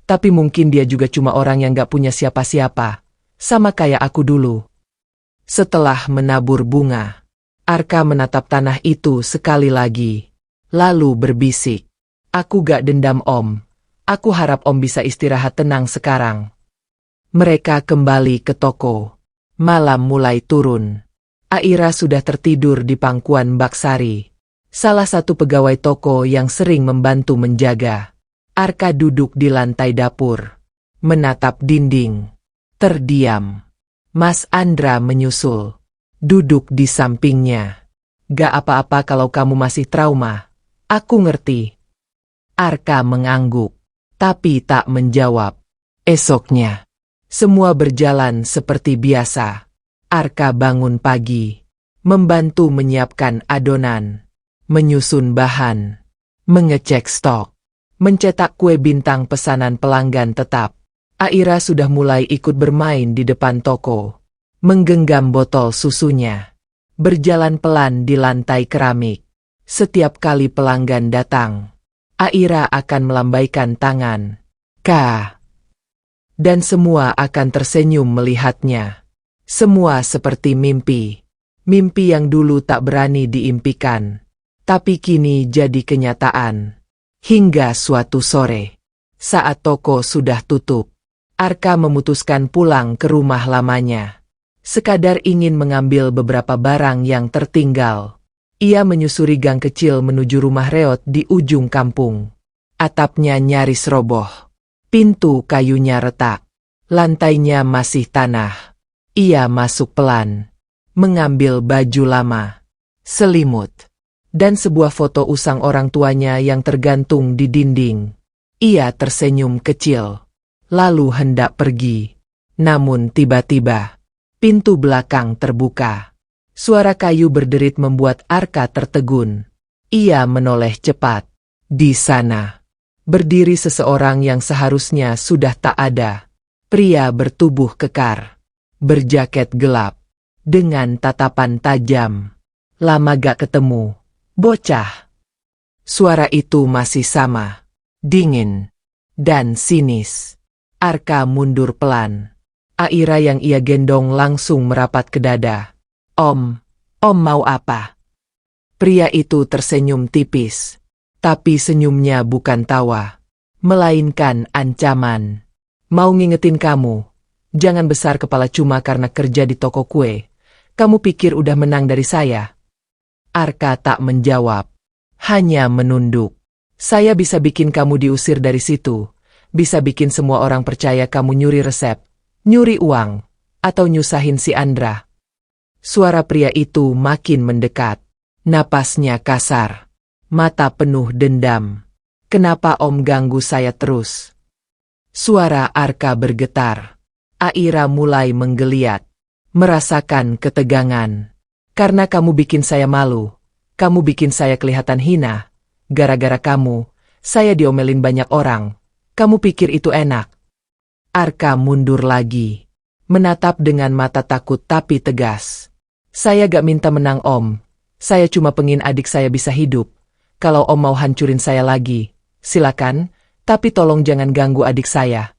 Tapi mungkin dia juga cuma orang yang gak punya siapa-siapa. Sama kayak aku dulu. Setelah menabur bunga, Arka menatap tanah itu sekali lagi. Lalu berbisik. Aku gak dendam Om. Aku harap Om bisa istirahat tenang sekarang. Mereka kembali ke toko. Malam mulai turun. Aira sudah tertidur di pangkuan Mbak Sari. Salah satu pegawai toko yang sering membantu menjaga. Arka duduk di lantai dapur. Menatap dinding. Terdiam. Mas Andra menyusul. Duduk di sampingnya. Gak apa-apa kalau kamu masih trauma. Aku ngerti. Arka mengangguk, tapi tak menjawab. Esoknya, semua berjalan seperti biasa. Arka bangun pagi, membantu menyiapkan adonan, menyusun bahan, mengecek stok, mencetak kue bintang pesanan pelanggan tetap. Aira sudah mulai ikut bermain di depan toko, menggenggam botol susunya, berjalan pelan di lantai keramik. Setiap kali pelanggan datang, Aira akan melambaikan tangan. Dan semua akan tersenyum melihatnya. Semua seperti mimpi. Mimpi yang dulu tak berani diimpikan, tapi kini jadi kenyataan. Hingga suatu sore, saat toko sudah tutup, Arka memutuskan pulang ke rumah lamanya. Sekadar ingin mengambil beberapa barang yang tertinggal. Ia menyusuri gang kecil menuju rumah reot di ujung kampung. Atapnya nyaris roboh. Pintu kayunya retak. Lantainya masih tanah. Ia masuk pelan. Mengambil baju lama, selimut, dan sebuah foto usang orang tuanya yang tergantung di dinding. Ia tersenyum kecil, lalu hendak pergi. Namun tiba-tiba, pintu belakang terbuka. Suara kayu berderit membuat Arka tertegun. Ia menoleh cepat. Di sana, berdiri seseorang yang seharusnya sudah tak ada. Pria bertubuh kekar, berjaket gelap, dengan tatapan tajam. Lama gak ketemu, bocah. Suara itu masih sama, dingin, dan sinis. Arka mundur pelan. Aira yang ia gendong langsung merapat ke dada. Om mau apa? Pria itu tersenyum tipis, tapi senyumnya bukan tawa, melainkan ancaman. Mau ngingetin kamu, jangan besar kepala cuma karena kerja di toko kue. Kamu pikir udah menang dari saya? Arka tak menjawab, hanya menunduk. Saya bisa bikin kamu diusir dari situ, bisa bikin semua orang percaya kamu nyuri resep, nyuri uang, atau nyusahin si Andra. Suara pria itu makin mendekat, napasnya kasar, mata penuh dendam. Kenapa Om ganggu saya terus? Suara Arka bergetar. Aira mulai menggeliat, merasakan ketegangan. Karena kamu bikin saya malu, kamu bikin saya kelihatan hina. Gara-gara kamu, saya diomelin banyak orang. Kamu pikir itu enak? Arka mundur lagi, menatap dengan mata takut tapi tegas. Saya gak minta menang Om, saya cuma pengen adik saya bisa hidup. Kalau Om mau hancurin saya lagi, silakan. Tapi tolong jangan ganggu adik saya.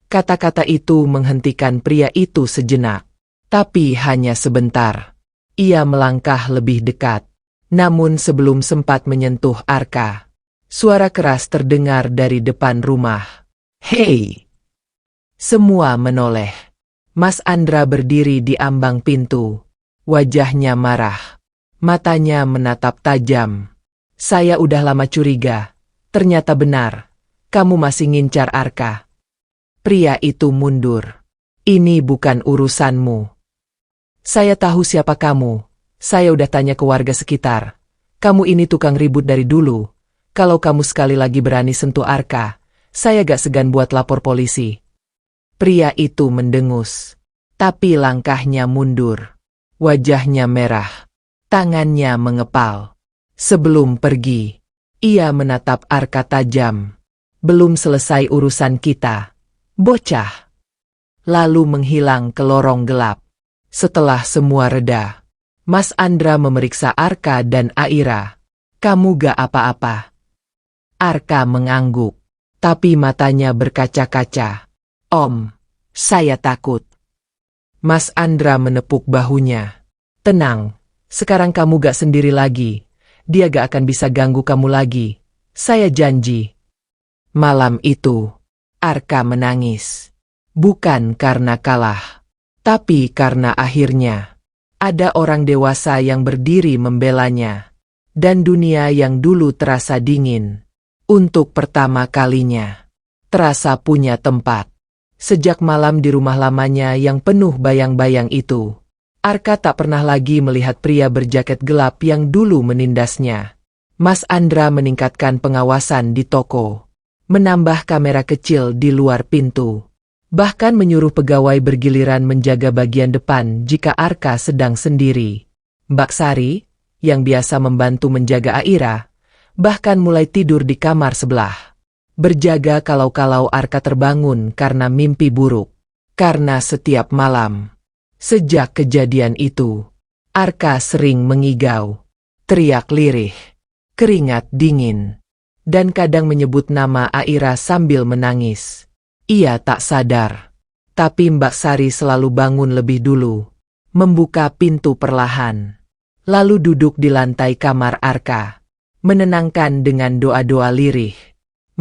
Kata-kata itu menghentikan pria itu sejenak. Tapi hanya sebentar. Ia melangkah lebih dekat. Namun sebelum sempat menyentuh Arka, suara keras terdengar dari depan rumah. Hei! Semua menoleh. Mas Andra berdiri di ambang pintu. Wajahnya marah. Matanya menatap tajam. Saya udah lama curiga. Ternyata benar. Kamu masih ngincar Arka. Pria itu mundur. Ini bukan urusanmu. Saya tahu siapa kamu. Saya udah tanya ke warga sekitar. Kamu ini tukang ribut dari dulu. Kalau kamu sekali lagi berani sentuh Arka, saya gak segan buat lapor polisi. Pria itu mendengus. Tapi langkahnya mundur. Wajahnya merah. Tangannya mengepal. Sebelum pergi, ia menatap Arka tajam. Belum selesai urusan kita, bocah. Lalu menghilang ke lorong gelap. Setelah semua reda, Mas Andra memeriksa Arka dan Aira. Kamu gak apa-apa? Arka mengangguk, tapi matanya berkaca-kaca. Om, saya takut. Mas Andra menepuk bahunya. Tenang, sekarang kamu gak sendiri lagi. Dia gak akan bisa ganggu kamu lagi. Saya janji. Malam itu, Arka menangis. Bukan karena kalah, tapi karena akhirnya ada orang dewasa yang berdiri membelanya. Dan dunia yang dulu terasa dingin, untuk pertama kalinya, terasa punya tempat. Sejak malam di rumah lamanya yang penuh bayang-bayang itu, Arka tak pernah lagi melihat pria berjaket gelap yang dulu menindasnya. Mas Andra meningkatkan pengawasan di toko, menambah kamera kecil di luar pintu, bahkan menyuruh pegawai bergiliran menjaga bagian depan jika Arka sedang sendiri. Mbak Sari, yang biasa membantu menjaga Aira, bahkan mulai tidur di kamar sebelah, berjaga kalau-kalau Arka terbangun karena mimpi buruk. Karena setiap malam, sejak kejadian itu, Arka sering mengigau, teriak lirih, keringat dingin, dan kadang menyebut nama Aira sambil menangis. Ia tak sadar, tapi Mbak Sari selalu bangun lebih dulu, membuka pintu perlahan, lalu duduk di lantai kamar Arka, menenangkan dengan doa-doa lirih.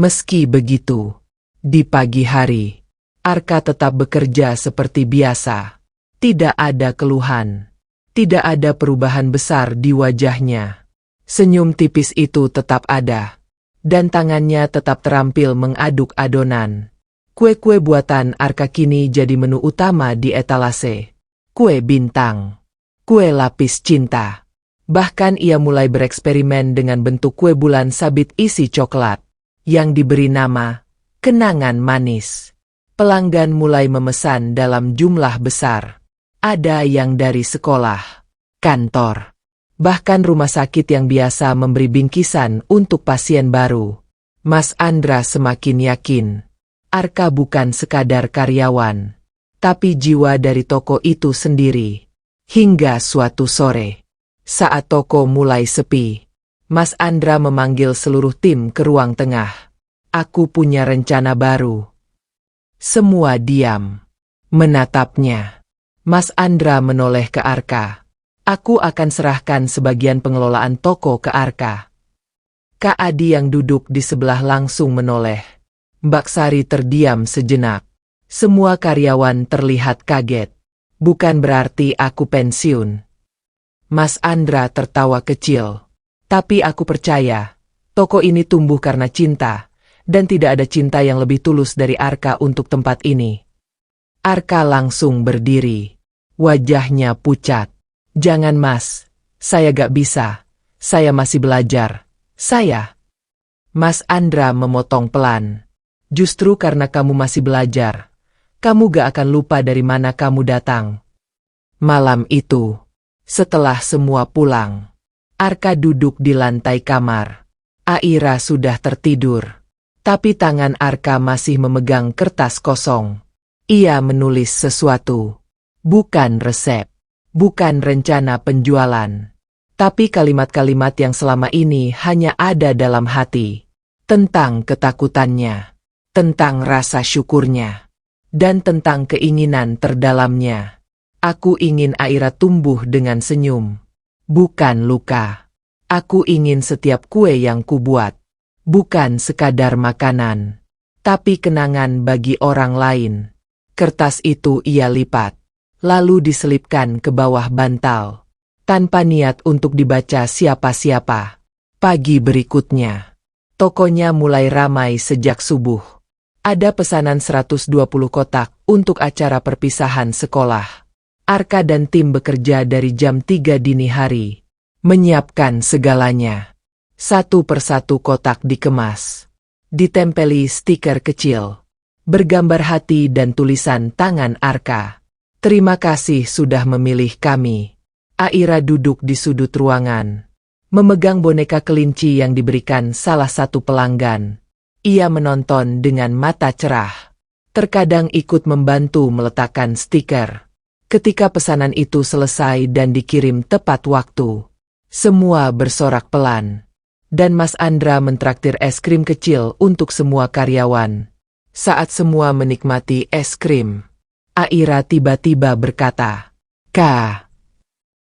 Meski begitu, di pagi hari, Arka tetap bekerja seperti biasa. Tidak ada keluhan. Tidak ada perubahan besar di wajahnya. Senyum tipis itu tetap ada. Dan tangannya tetap terampil mengaduk adonan. Kue-kue buatan Arka kini jadi menu utama di etalase. Kue bintang. Kue lapis cinta. Bahkan ia mulai bereksperimen dengan bentuk kue bulan sabit isi coklat, yang diberi nama kenangan manis. Pelanggan mulai memesan dalam jumlah besar. Ada yang dari sekolah, kantor, bahkan rumah sakit yang biasa memberi bingkisan untuk pasien baru. Mas Andra semakin yakin, Arka bukan sekadar karyawan, tapi jiwa dari toko itu sendiri. Hingga suatu sore, saat toko mulai sepi, Mas Andra memanggil seluruh tim ke ruang tengah. Aku punya rencana baru. Semua diam, menatapnya. Mas Andra menoleh ke Arka. Aku akan serahkan sebagian pengelolaan toko ke Arka. Kak Adi yang duduk di sebelah langsung menoleh. Mbak Sari terdiam sejenak. Semua karyawan terlihat kaget. Bukan berarti aku pensiun. Mas Andra tertawa kecil. Tapi aku percaya, toko ini tumbuh karena cinta. Dan tidak ada cinta yang lebih tulus dari Arka untuk tempat ini. Arka langsung berdiri. Wajahnya pucat. Jangan mas, saya gak bisa. Saya masih belajar. Saya. Mas Andra memotong pelan. Justru karena kamu masih belajar, kamu gak akan lupa dari mana kamu datang. Malam itu, setelah semua pulang, Arka duduk di lantai kamar. Aira sudah tertidur. Tapi tangan Arka masih memegang kertas kosong. Ia menulis sesuatu. Bukan resep. Bukan rencana penjualan. Tapi kalimat-kalimat yang selama ini hanya ada dalam hati. Tentang ketakutannya. Tentang rasa syukurnya. Dan tentang keinginan terdalamnya. Aku ingin Aira tumbuh dengan senyum. Bukan luka. Aku ingin setiap kue yang kubuat. Bukan sekadar makanan, tapi kenangan bagi orang lain. Kertas itu ia lipat, lalu diselipkan ke bawah bantal, tanpa niat untuk dibaca siapa-siapa. Pagi berikutnya, tokonya mulai ramai sejak subuh. Ada pesanan 120 kotak untuk acara perpisahan sekolah. Arka dan tim bekerja dari jam 3 dini hari, menyiapkan segalanya. Satu persatu kotak dikemas. Ditempeli stiker kecil. Bergambar hati dan tulisan tangan Arka. Terima kasih sudah memilih kami. Aira duduk di sudut ruangan. Memegang boneka kelinci yang diberikan salah satu pelanggan. Ia menonton dengan mata cerah. Terkadang ikut membantu meletakkan stiker. Ketika pesanan itu selesai dan dikirim tepat waktu, semua bersorak pelan. Dan Mas Andra mentraktir es krim kecil untuk semua karyawan. Saat semua menikmati es krim, Aira tiba-tiba berkata, "Kak."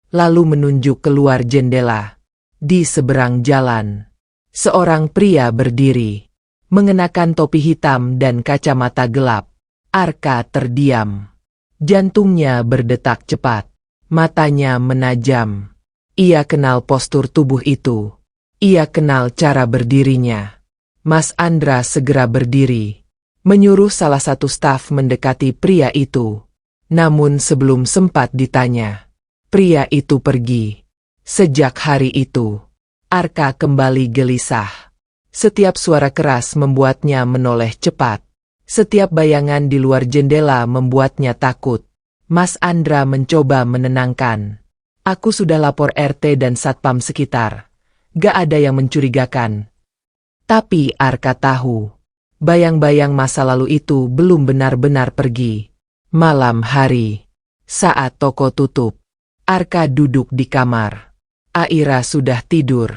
Lalu menunjuk keluar jendela. Di seberang jalan, seorang pria berdiri, mengenakan topi hitam dan kacamata gelap. Arka terdiam. Jantungnya berdetak cepat. Matanya menajam. Ia kenal postur tubuh itu. Ia kenal cara berdirinya. Mas Andra segera berdiri, menyuruh salah satu staf mendekati pria itu. Namun sebelum sempat ditanya, Pria itu pergi. Sejak hari itu, Arka kembali gelisah. Setiap suara keras membuatnya menoleh cepat. Setiap bayangan di luar jendela membuatnya takut. Mas Andra mencoba menenangkan. Aku sudah lapor RT dan satpam sekitar. Gak ada yang mencurigakan. Tapi Arka tahu, bayang-bayang masa lalu itu belum benar-benar pergi. Malam hari, saat toko tutup, Arka duduk di kamar. Aira sudah tidur.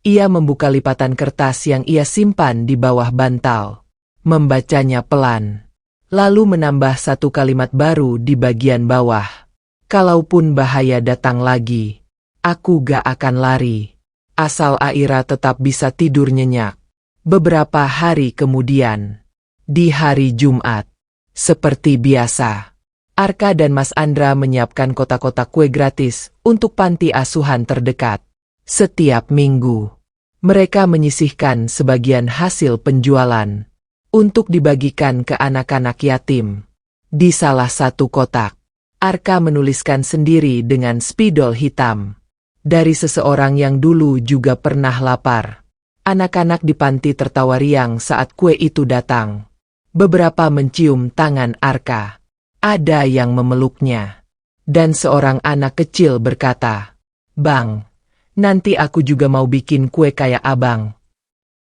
Ia membuka lipatan kertas yang ia simpan di bawah bantal. Membacanya pelan. Lalu menambah satu kalimat baru di bagian bawah. Kalaupun bahaya datang lagi, aku gak akan lari. Asal Aira tetap bisa tidur nyenyak. Beberapa hari kemudian, di hari Jumat, seperti biasa, Arka dan Mas Andra menyiapkan kotak-kotak kue gratis untuk panti asuhan terdekat. Setiap minggu, mereka menyisihkan sebagian hasil penjualan untuk dibagikan ke anak-anak yatim. Di salah satu kotak, Arka menuliskan sendiri dengan spidol hitam. Dari seseorang yang dulu juga pernah lapar. Anak-anak di panti tertawa riang saat kue itu datang. Beberapa mencium tangan Arka. Ada yang memeluknya. Dan seorang anak kecil berkata, "Bang, nanti aku juga mau bikin kue kayak abang."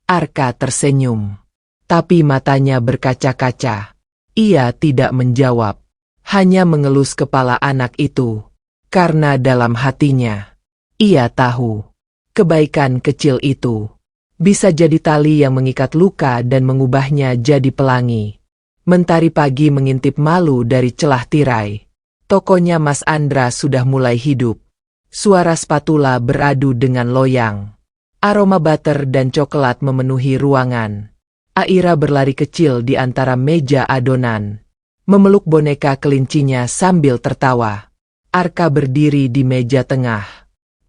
Arka tersenyum. Tapi matanya berkaca-kaca. Ia tidak menjawab. Hanya mengelus kepala anak itu. Karena dalam hatinya, ia tahu, kebaikan kecil itu bisa jadi tali yang mengikat luka dan mengubahnya jadi pelangi. Mentari pagi mengintip malu dari celah tirai. Tokonya Mas Andra sudah mulai hidup. Suara spatula beradu dengan loyang. Aroma butter dan coklat memenuhi ruangan. Aira berlari kecil di antara meja adonan. Memeluk boneka kelincinya sambil tertawa. Arka berdiri di meja tengah.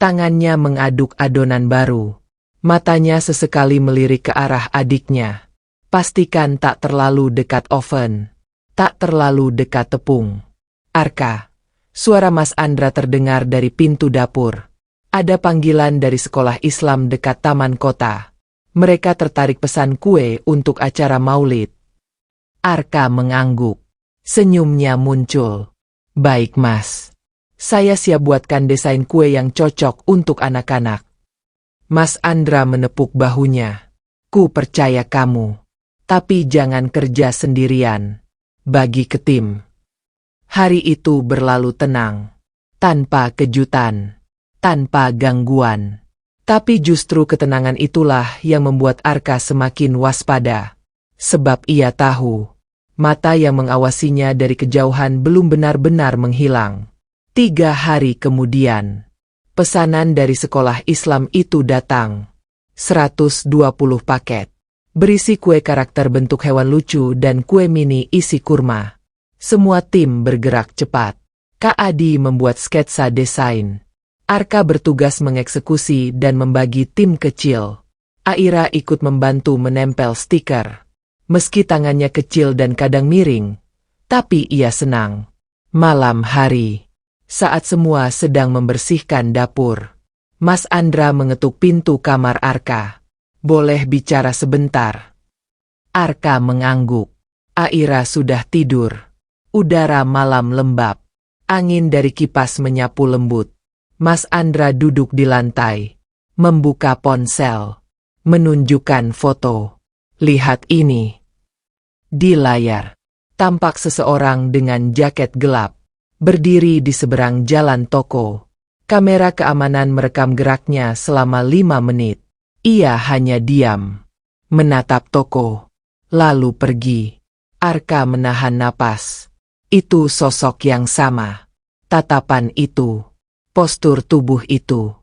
Tangannya mengaduk adonan baru. Matanya sesekali melirik ke arah adiknya. Pastikan tak terlalu dekat oven. Tak terlalu dekat tepung. Arka. Suara Mas Andra terdengar dari pintu dapur. Ada panggilan dari sekolah Islam dekat taman kota. Mereka tertarik pesan kue untuk acara maulid. Arka mengangguk. Senyumnya muncul. "Baik Mas. Saya siap buatkan desain kue yang cocok untuk anak-anak." Mas Andra menepuk bahunya. "Ku percaya kamu. Tapi jangan kerja sendirian. Bagi ke tim." Hari itu berlalu tenang. Tanpa kejutan. Tanpa gangguan. Tapi justru ketenangan itulah yang membuat Arka semakin waspada. Sebab ia tahu, mata yang mengawasinya dari kejauhan belum benar-benar menghilang. 3 hari kemudian, pesanan dari sekolah Islam itu datang. 120 paket. Berisi kue karakter bentuk hewan lucu dan kue mini isi kurma. Semua tim bergerak cepat. Kak Adi membuat sketsa desain. Arka bertugas mengeksekusi dan membagi tim kecil. Aira ikut membantu menempel stiker. Meski tangannya kecil dan kadang miring, tapi ia senang. Malam hari, saat semua sedang membersihkan dapur, Mas Andra mengetuk pintu kamar Arka. "Boleh bicara sebentar?" Arka mengangguk. Aira sudah tidur. Udara malam lembab. Angin dari kipas menyapu lembut. Mas Andra duduk di lantai, membuka ponsel, menunjukkan foto. "Lihat ini." Di layar, tampak seseorang dengan jaket gelap, berdiri di seberang jalan toko. Kamera keamanan merekam geraknya selama 5 menit. Ia hanya diam, menatap toko, lalu pergi. Arka menahan napas. Itu sosok yang sama. Tatapan itu. Postur tubuh itu.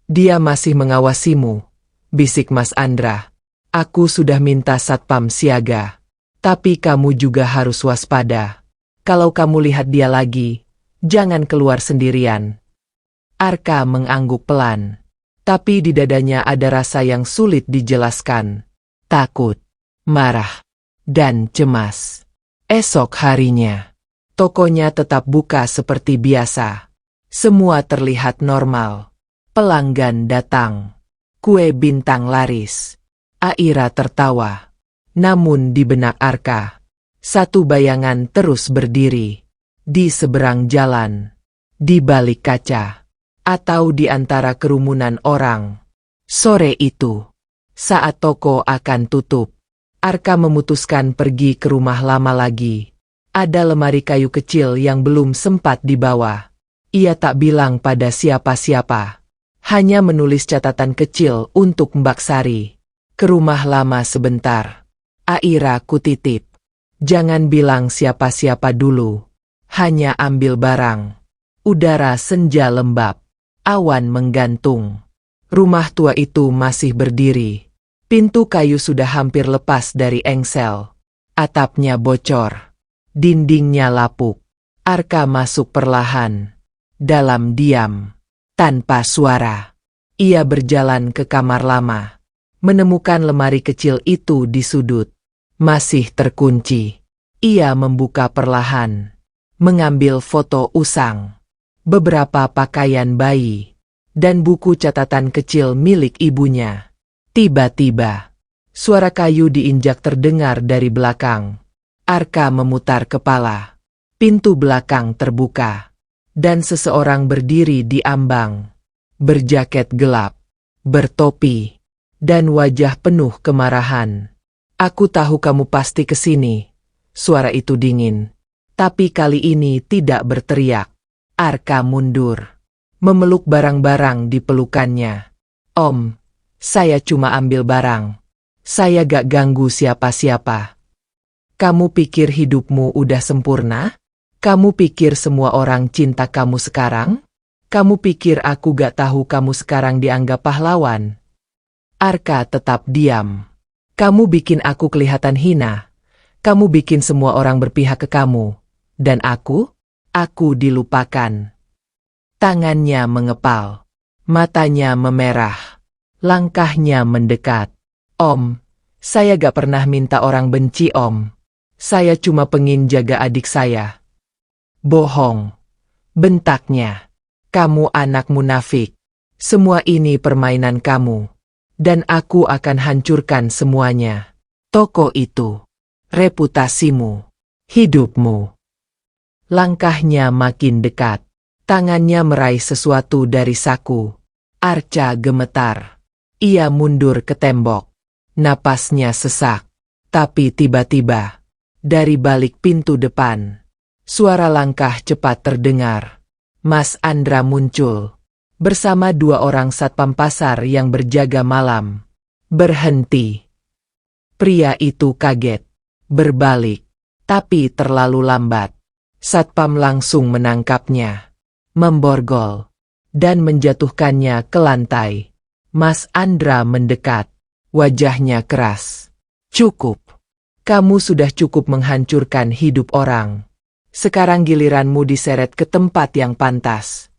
"Dia masih mengawasimu," bisik Mas Andra. "Aku sudah minta satpam siaga. Tapi kamu juga harus waspada. Kalau kamu lihat dia lagi, jangan keluar sendirian." Arka mengangguk pelan. Tapi di dadanya ada rasa yang sulit dijelaskan. Takut, marah, dan cemas. Esok harinya, tokonya tetap buka seperti biasa. Semua terlihat normal. Pelanggan datang. Kue bintang laris. Aira tertawa. Namun di benak Arka, satu bayangan terus berdiri. Di seberang jalan. Di balik kaca. Atau di antara kerumunan orang. Sore itu, saat toko akan tutup, Arka memutuskan pergi ke rumah lama lagi. Ada lemari kayu kecil yang belum sempat dibawa. Ia tak bilang pada siapa-siapa. Hanya menulis catatan kecil untuk Mbak Sari. Ke rumah lama sebentar. Aira kutitip. Jangan bilang siapa-siapa dulu. Hanya ambil barang. Udara senja lembab. Awan menggantung. Rumah tua itu masih berdiri. Pintu kayu sudah hampir lepas dari engsel. Atapnya bocor. Dindingnya lapuk. Arka masuk perlahan. Dalam diam. Tanpa suara. Ia berjalan ke kamar lama. Menemukan lemari kecil itu di sudut. Masih terkunci. Ia membuka perlahan. Mengambil foto usang. Beberapa pakaian bayi. Dan buku catatan kecil milik ibunya. Tiba-tiba, suara kayu diinjak terdengar dari belakang. Arka memutar kepala. Pintu belakang terbuka. Dan seseorang berdiri di ambang. Berjaket gelap. Bertopi. Dan wajah penuh kemarahan. Aku tahu kamu pasti kesini. Suara itu dingin. Tapi kali ini tidak berteriak. Arka mundur. Memeluk barang-barang di pelukannya. Om, saya cuma ambil barang. Saya gak ganggu siapa-siapa. Kamu pikir hidupmu udah sempurna? Kamu pikir semua orang cinta kamu sekarang? Kamu pikir aku gak tahu kamu sekarang dianggap pahlawan? Arka tetap diam. Kamu bikin aku kelihatan hina. Kamu bikin semua orang berpihak ke kamu. Dan aku dilupakan. Tangannya mengepal. Matanya memerah. Langkahnya mendekat. Om, saya gak pernah minta orang benci Om. Saya cuma pengin jaga adik saya. Bohong. Bentaknya. Kamu anak munafik. Semua ini permainan kamu. Dan aku akan hancurkan semuanya. Toko itu. Reputasimu. Hidupmu. Langkahnya makin dekat. Tangannya meraih sesuatu dari saku. Arca gemetar. Ia mundur ke tembok. Napasnya sesak. Tapi tiba-tiba, dari balik pintu depan, suara langkah cepat terdengar. Mas Andra muncul. Bersama dua orang satpam pasar yang berjaga malam. Berhenti. Pria itu kaget. Berbalik. Tapi terlalu lambat. Satpam langsung menangkapnya. Memborgol. Dan menjatuhkannya ke lantai. Mas Andra mendekat. Wajahnya keras. Cukup. Kamu sudah cukup menghancurkan hidup orang. Sekarang giliranmu diseret ke tempat yang pantas.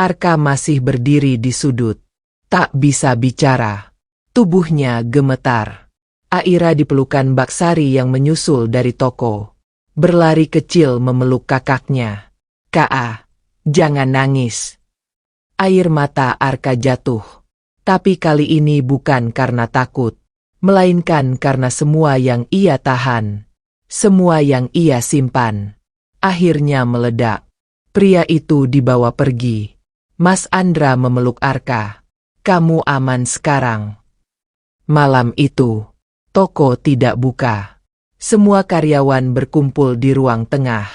Arka masih berdiri di sudut. Tak bisa bicara. Tubuhnya gemetar. Aira dipelukan Mbak Sari yang menyusul dari toko. Berlari kecil memeluk kakaknya. Kak, jangan nangis. Air mata Arka jatuh. Tapi kali ini bukan karena takut. Melainkan karena semua yang ia tahan. Semua yang ia simpan. Akhirnya meledak. Pria itu dibawa pergi. Mas Andra memeluk Arka. Kamu aman sekarang. Malam itu, toko tidak buka. Semua karyawan berkumpul di ruang tengah.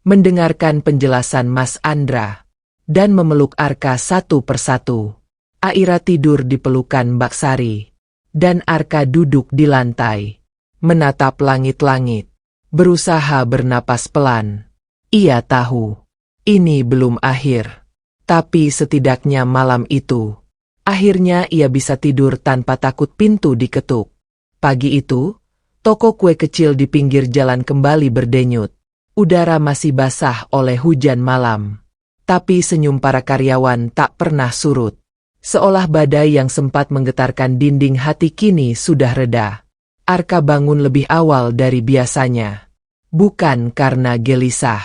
Mendengarkan penjelasan Mas Andra. Dan memeluk Arka satu persatu. Aira tidur di pelukan Mbak Sari. Dan Arka duduk di lantai. Menatap langit-langit. Berusaha bernapas pelan. Ia tahu, ini belum akhir. Tapi setidaknya malam itu, akhirnya ia bisa tidur tanpa takut pintu diketuk. Pagi itu, toko kue kecil di pinggir jalan kembali berdenyut. Udara masih basah oleh hujan malam. Tapi senyum para karyawan tak pernah surut. Seolah badai yang sempat menggetarkan dinding hati kini sudah reda. Arka bangun lebih awal dari biasanya. Bukan karena gelisah.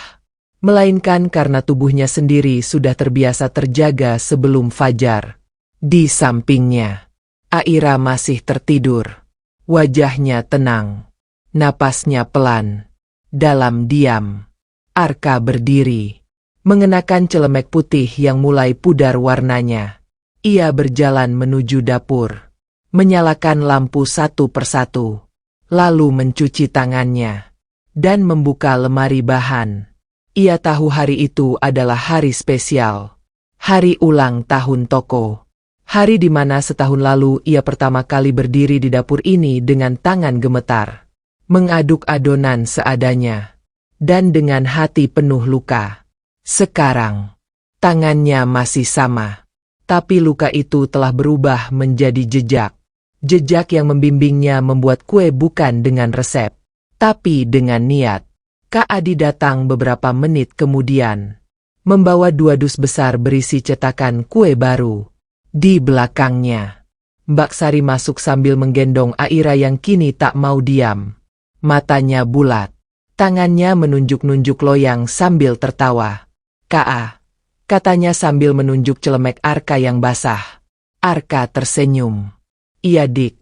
melainkan karena tubuhnya sendiri sudah terbiasa terjaga sebelum fajar. Di sampingnya, Aira masih tertidur. Wajahnya tenang, napasnya pelan. Dalam diam, Arka berdiri, mengenakan celemek putih yang mulai pudar warnanya. Ia berjalan menuju dapur, menyalakan lampu satu persatu, lalu mencuci tangannya, dan membuka lemari bahan. Ia tahu hari itu adalah hari spesial, hari ulang tahun toko. Hari di mana setahun lalu ia pertama kali berdiri di dapur ini dengan tangan gemetar, mengaduk adonan seadanya, dan dengan hati penuh luka. Sekarang, tangannya masih sama, tapi luka itu telah berubah menjadi jejak. Jejak yang membimbingnya membuat kue bukan dengan resep, tapi dengan niat. Kak Adi datang beberapa menit kemudian, membawa 2 dus besar berisi cetakan kue baru. Di belakangnya, Mbak Sari masuk sambil menggendong Aira yang kini tak mau diam. Matanya bulat, tangannya menunjuk-nunjuk loyang sambil tertawa. "Ka," katanya sambil menunjuk celemek Arka yang basah. Arka tersenyum. "Iya dik,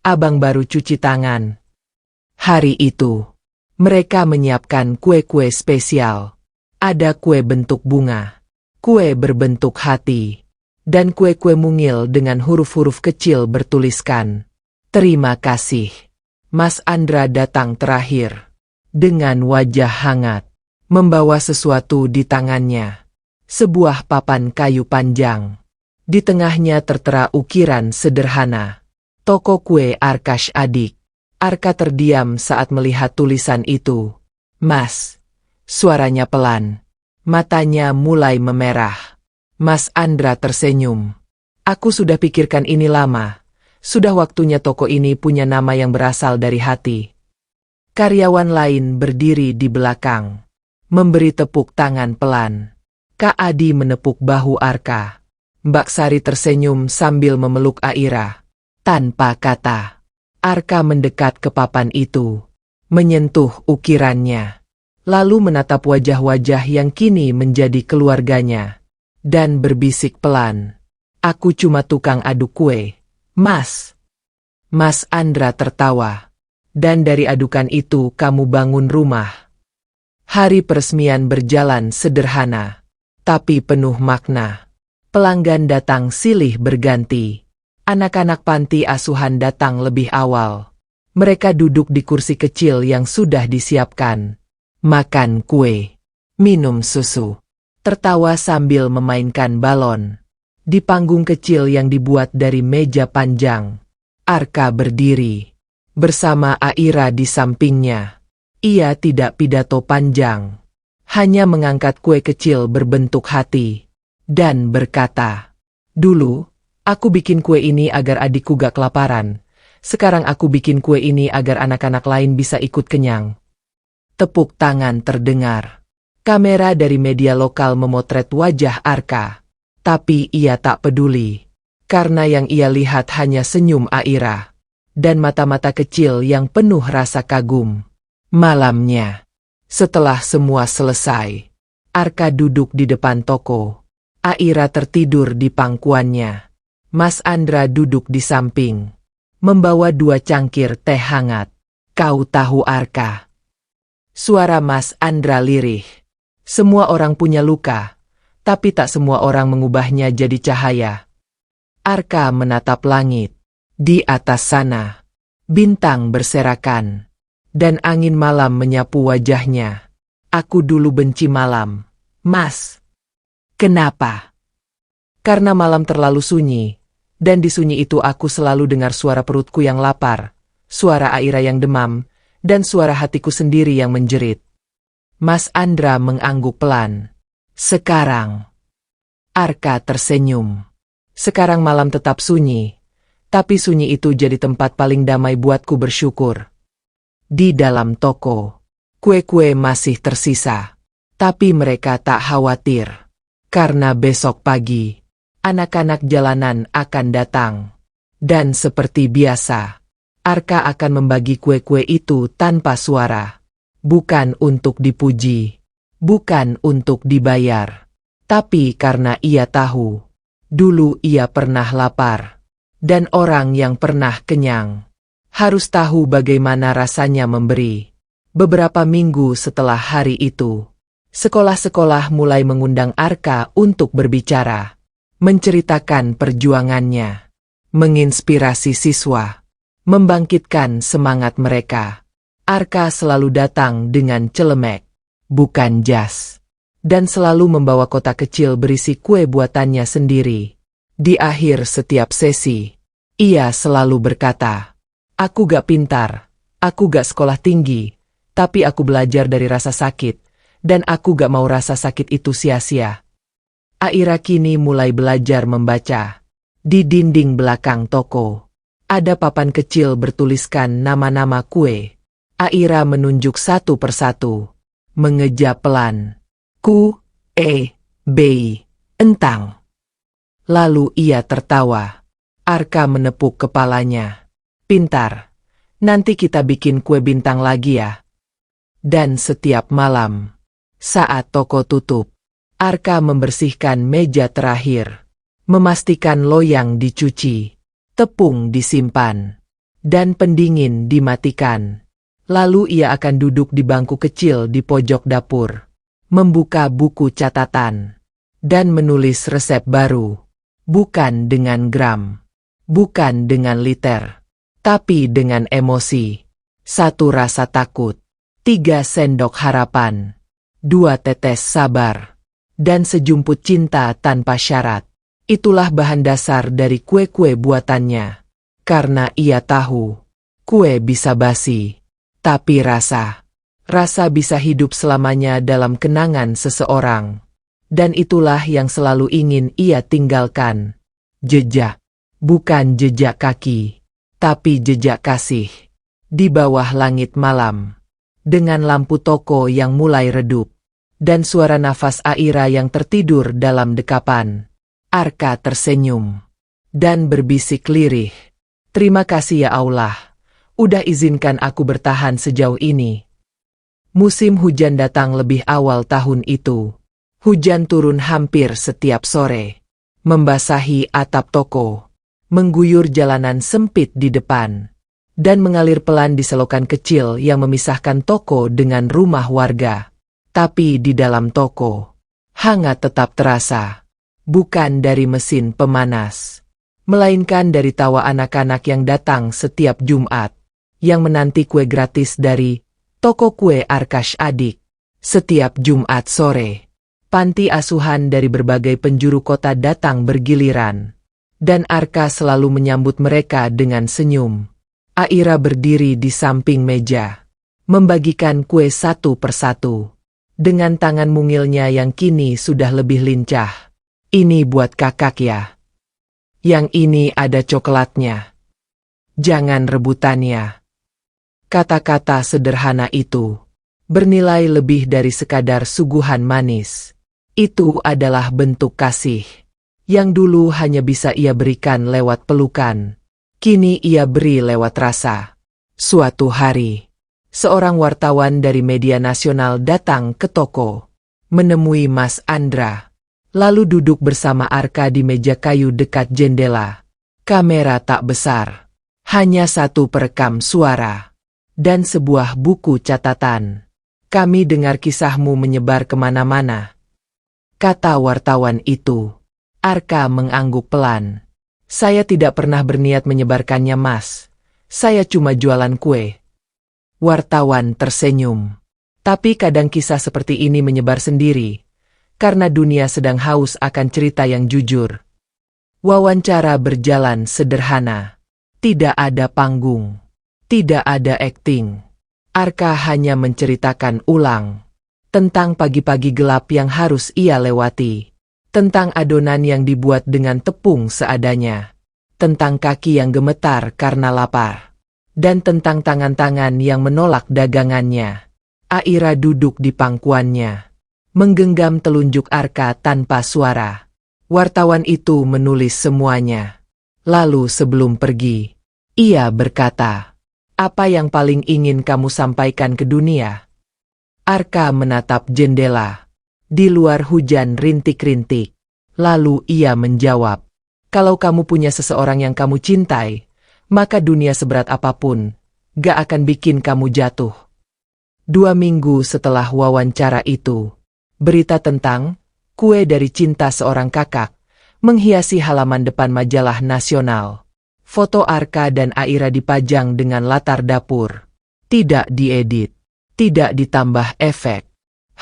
abang baru cuci tangan." Hari itu, mereka menyiapkan kue-kue spesial. Ada kue bentuk bunga, kue berbentuk hati, dan kue-kue mungil dengan huruf-huruf kecil bertuliskan, "Terima kasih." Mas Andra datang terakhir, dengan wajah hangat, membawa sesuatu di tangannya. Sebuah papan kayu panjang. Di tengahnya tertera ukiran sederhana, "Toko Kue Arkash Adik." Arka terdiam saat melihat tulisan itu. "Mas," suaranya pelan, matanya mulai memerah. Mas Andra tersenyum. "Aku sudah pikirkan ini lama. Sudah waktunya toko ini punya nama yang berasal dari hati." Karyawan lain berdiri di belakang, memberi tepuk tangan pelan. Kak Adi menepuk bahu Arka. Mbak Sari tersenyum sambil memeluk Aira. Tanpa kata, Arka mendekat ke papan itu, menyentuh ukirannya, lalu menatap wajah-wajah yang kini menjadi keluarganya, dan berbisik pelan, "Aku cuma tukang aduk kue, Mas." Mas Andra tertawa. "Dan dari adukan itu kamu bangun rumah." Hari peresmian berjalan sederhana, tapi penuh makna. Pelanggan datang silih berganti. Anak-anak panti asuhan datang lebih awal. Mereka duduk di kursi kecil yang sudah disiapkan, makan kue, minum susu, tertawa sambil memainkan balon. Di panggung kecil yang dibuat dari meja panjang, Arka berdiri, bersama Aira di sampingnya. Ia tidak pidato panjang, hanya mengangkat kue kecil berbentuk hati, dan berkata, "Dulu, aku bikin kue ini agar adikku gak kelaparan. Sekarang aku bikin kue ini agar anak-anak lain bisa ikut kenyang." Tepuk tangan terdengar. Kamera dari media lokal memotret wajah Arka. Tapi ia tak peduli, karena yang ia lihat hanya senyum Aira, dan mata-mata kecil yang penuh rasa kagum. Malamnya, setelah semua selesai, Arka duduk di depan toko. Aira tertidur di pangkuannya. Mas Andra duduk di samping, membawa 2 cangkir teh hangat. "Kau tahu Arka?" Suara Mas Andra lirih. "Semua orang punya luka, tapi tak semua orang mengubahnya jadi cahaya." Arka menatap langit. Di atas sana, bintang berserakan, dan angin malam menyapu wajahnya. "Aku dulu benci malam, Mas." "Kenapa?" "Karena malam terlalu sunyi, dan di sunyi itu aku selalu dengar suara perutku yang lapar, suara Aira yang demam, dan suara hatiku sendiri yang menjerit." Mas Andra mengangguk pelan. "Sekarang." Arka tersenyum. "Sekarang malam tetap sunyi, tapi sunyi itu jadi tempat paling damai buatku bersyukur." Di dalam toko, kue-kue masih tersisa, tapi mereka tak khawatir, karena besok pagi, anak-anak jalanan akan datang. Dan seperti biasa, Arka akan membagi kue-kue itu tanpa suara. Bukan untuk dipuji, bukan untuk dibayar, tapi karena ia tahu, dulu ia pernah lapar, dan orang yang pernah kenyang harus tahu bagaimana rasanya memberi. Beberapa minggu setelah hari itu, sekolah-sekolah mulai mengundang Arka untuk berbicara, menceritakan perjuangannya, menginspirasi siswa, membangkitkan semangat mereka. Arka selalu datang dengan celemek, bukan jas, dan selalu membawa kotak kecil berisi kue buatannya sendiri. Di akhir setiap sesi, ia selalu berkata, "Aku gak pintar, aku gak sekolah tinggi, tapi aku belajar dari rasa sakit, dan aku gak mau rasa sakit itu sia-sia." Aira kini mulai belajar membaca. Di dinding belakang toko, ada papan kecil bertuliskan nama-nama kue. Aira menunjuk satu persatu, mengejak pelan. Ku, B, entang. Lalu ia tertawa. Arka menepuk kepalanya. Pintar. Nanti kita bikin kue bintang lagi ya. Dan setiap malam, saat toko tutup, Arka membersihkan meja terakhir, memastikan loyang dicuci, tepung disimpan, dan pendingin dimatikan. Lalu ia akan duduk di bangku kecil di pojok dapur, membuka buku catatan, dan menulis resep baru. Bukan dengan gram, bukan dengan liter, tapi dengan emosi. 1 rasa takut, 3 sendok harapan, 2 tetes sabar, dan sejumput cinta tanpa syarat. Itulah bahan dasar dari kue-kue buatannya. Karena ia tahu, kue bisa basi, tapi rasa bisa hidup selamanya dalam kenangan seseorang. Dan itulah yang selalu ingin ia tinggalkan. Jejak, bukan jejak kaki, tapi jejak kasih. Di bawah langit malam, dengan lampu toko yang mulai redup, dan suara nafas Aira yang tertidur dalam dekapan, Arka tersenyum dan berbisik lirih. Terima kasih ya Allah, udah izinkan aku bertahan sejauh ini. Musim hujan datang lebih awal tahun itu. Hujan turun hampir setiap sore, membasahi atap toko, mengguyur jalanan sempit di depan, dan mengalir pelan di selokan kecil yang memisahkan toko dengan rumah warga. Tapi di dalam toko, hangat tetap terasa, bukan dari mesin pemanas, melainkan dari tawa anak-anak yang datang setiap Jumat, yang menanti kue gratis dari toko kue Arkash Adik. Setiap Jumat sore, panti asuhan dari berbagai penjuru kota datang bergiliran, dan Arka selalu menyambut mereka dengan senyum. Aira berdiri di samping meja, membagikan kue satu persatu, dengan tangan mungilnya yang kini sudah lebih lincah. Ini buat kakak ya. Yang ini ada coklatnya. Jangan rebutannya. Kata-kata sederhana itu bernilai lebih dari sekadar suguhan manis. Itu adalah bentuk kasih yang dulu hanya bisa ia berikan lewat pelukan. Kini ia beri lewat rasa. Suatu hari, seorang wartawan dari media nasional datang ke toko, menemui Mas Andra, lalu duduk bersama Arka di meja kayu dekat jendela. Kamera tak besar, hanya satu perekam suara, dan sebuah buku catatan. Kami dengar kisahmu menyebar kemana-mana, kata wartawan itu. Arka mengangguk pelan. Saya tidak pernah berniat menyebarkannya, Mas. Saya cuma jualan kue. Wartawan tersenyum. Tapi kadang kisah seperti ini menyebar sendiri, karena dunia sedang haus akan cerita yang jujur. Wawancara berjalan sederhana. Tidak ada panggung. Tidak ada akting. Arka hanya menceritakan ulang tentang pagi-pagi gelap yang harus ia lewati. Tentang adonan yang dibuat dengan tepung seadanya, tentang kaki yang gemetar karena lapar, dan tentang tangan-tangan yang menolak dagangannya. Aira duduk di pangkuannya, menggenggam telunjuk Arka tanpa suara. Wartawan itu menulis semuanya. Lalu sebelum pergi, ia berkata, "Apa yang paling ingin kamu sampaikan ke dunia?" Arka menatap jendela. Di luar hujan rintik-rintik. Lalu ia menjawab, "Kalau kamu punya seseorang yang kamu cintai, maka dunia seberat apapun gak akan bikin kamu jatuh." 2 minggu setelah wawancara itu, berita tentang kue dari cinta seorang kakak menghiasi halaman depan majalah nasional. Foto Arka dan Aira dipajang dengan latar dapur. Tidak diedit, tidak ditambah efek,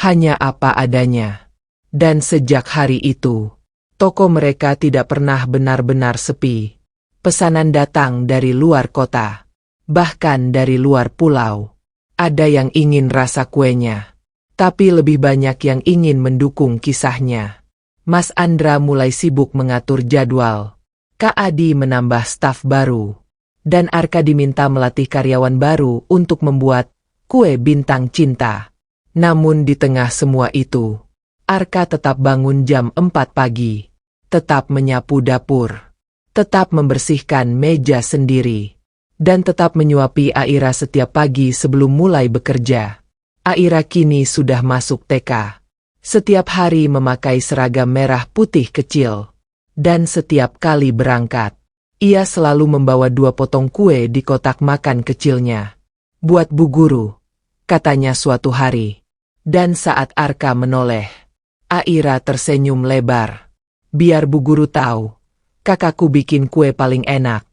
hanya apa adanya. Dan sejak hari itu, toko mereka tidak pernah benar-benar sepi. Pesanan datang dari luar kota, bahkan dari luar pulau. Ada yang ingin rasa kuenya, tapi lebih banyak yang ingin mendukung kisahnya. Mas Andra mulai sibuk mengatur jadwal. Kak Adi menambah staf baru. Dan Arka diminta melatih karyawan baru untuk membuat kue bintang cinta. Namun di tengah semua itu, Arka tetap bangun jam 4 pagi. Tetap menyapu dapur. Tetap membersihkan meja sendiri. Dan tetap menyuapi Aira setiap pagi sebelum mulai bekerja. Aira kini sudah masuk TK. Setiap hari memakai seragam merah putih kecil. Dan setiap kali berangkat, ia selalu membawa 2 potong kue di kotak makan kecilnya. "Buat Bu Guru," katanya suatu hari. Dan saat Arka menoleh, Aira tersenyum lebar. "Biar Bu Guru tahu, kakakku bikin kue paling enak."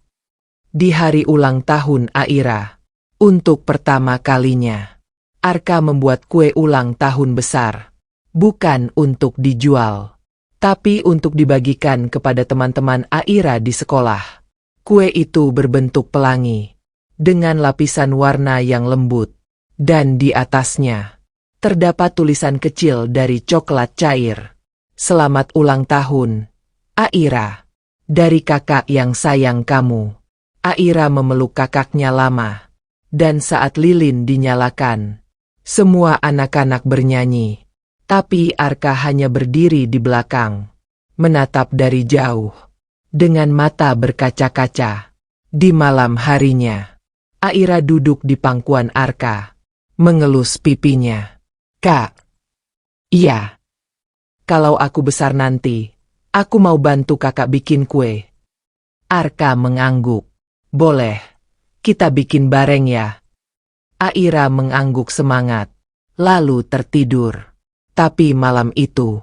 Di hari ulang tahun Aira, untuk pertama kalinya, Arka membuat kue ulang tahun besar. Bukan untuk dijual, tapi untuk dibagikan kepada teman-teman Aira di sekolah. Kue itu berbentuk pelangi, dengan lapisan warna yang lembut, dan di atasnya terdapat tulisan kecil dari coklat cair. "Selamat ulang tahun, Aira. Dari kakak yang sayang kamu." Aira memeluk kakaknya lama, dan saat lilin dinyalakan, semua anak-anak bernyanyi. Tapi Arka hanya berdiri di belakang, menatap dari jauh, dengan mata berkaca-kaca. Di malam harinya, Aira duduk di pangkuan Arka, mengelus pipinya. "Kak, iya. Kalau aku besar nanti, aku mau bantu kakak bikin kue." Arka mengangguk. "Boleh, kita bikin bareng ya." Aira mengangguk semangat, lalu tertidur. Tapi malam itu,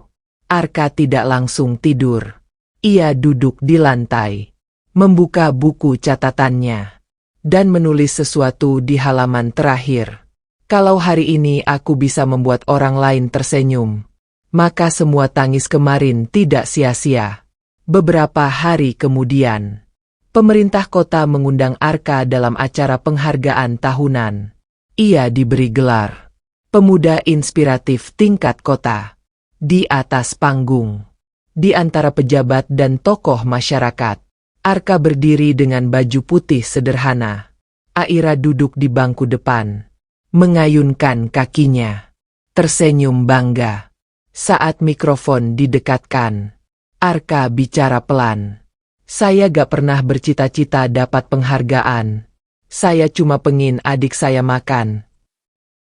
Arka tidak langsung tidur. Ia duduk di lantai, membuka buku catatannya, dan menulis sesuatu di halaman terakhir. "Kalau hari ini aku bisa membuat orang lain tersenyum, maka semua tangis kemarin tidak sia-sia." Beberapa hari kemudian, pemerintah kota mengundang Arka dalam acara penghargaan tahunan. Ia diberi gelar Pemuda Inspiratif Tingkat Kota. Di atas panggung, di antara pejabat dan tokoh masyarakat, Arka berdiri dengan baju putih sederhana. Aira duduk di bangku depan, mengayunkan kakinya, tersenyum bangga. Saat mikrofon didekatkan, Arka bicara pelan. "Saya gak pernah bercita-cita dapat penghargaan. Saya cuma pengen adik saya makan."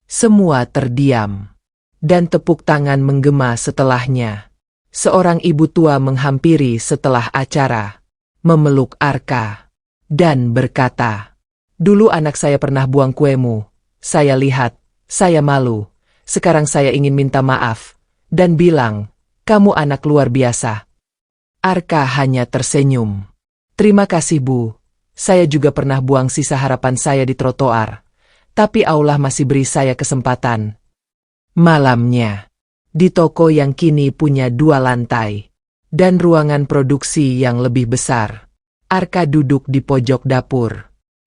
Semua terdiam, dan tepuk tangan menggema setelahnya. Seorang ibu tua menghampiri setelah acara, memeluk Arka, dan berkata, "Dulu anak saya pernah buang kuemu. Saya lihat, saya malu. Sekarang saya ingin minta maaf, dan bilang, kamu anak luar biasa." Arka hanya tersenyum. "Terima kasih Bu, saya juga pernah buang sisa harapan saya di trotoar. Tapi Allah masih beri saya kesempatan." Malamnya, di toko yang kini punya 2 lantai, dan ruangan produksi yang lebih besar, Arka duduk di pojok dapur,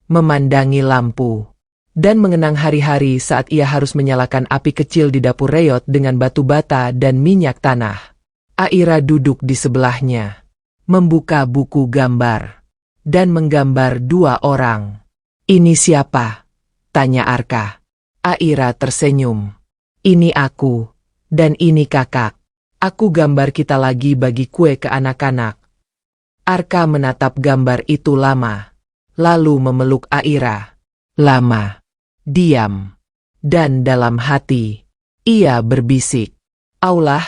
memandangi lampu, dan mengenang hari-hari saat ia harus menyalakan api kecil di dapur reot dengan batu bata dan minyak tanah. Aira duduk di sebelahnya, membuka buku gambar, dan menggambar 2 orang. "Ini siapa?" tanya Arka. Aira tersenyum. "Ini aku, dan ini kakak. Aku gambar kita lagi bagi kue ke anak-anak." Arka menatap gambar itu lama, lalu memeluk Aira. Lama, diam, dan dalam hati, Ia berbisik. Allah,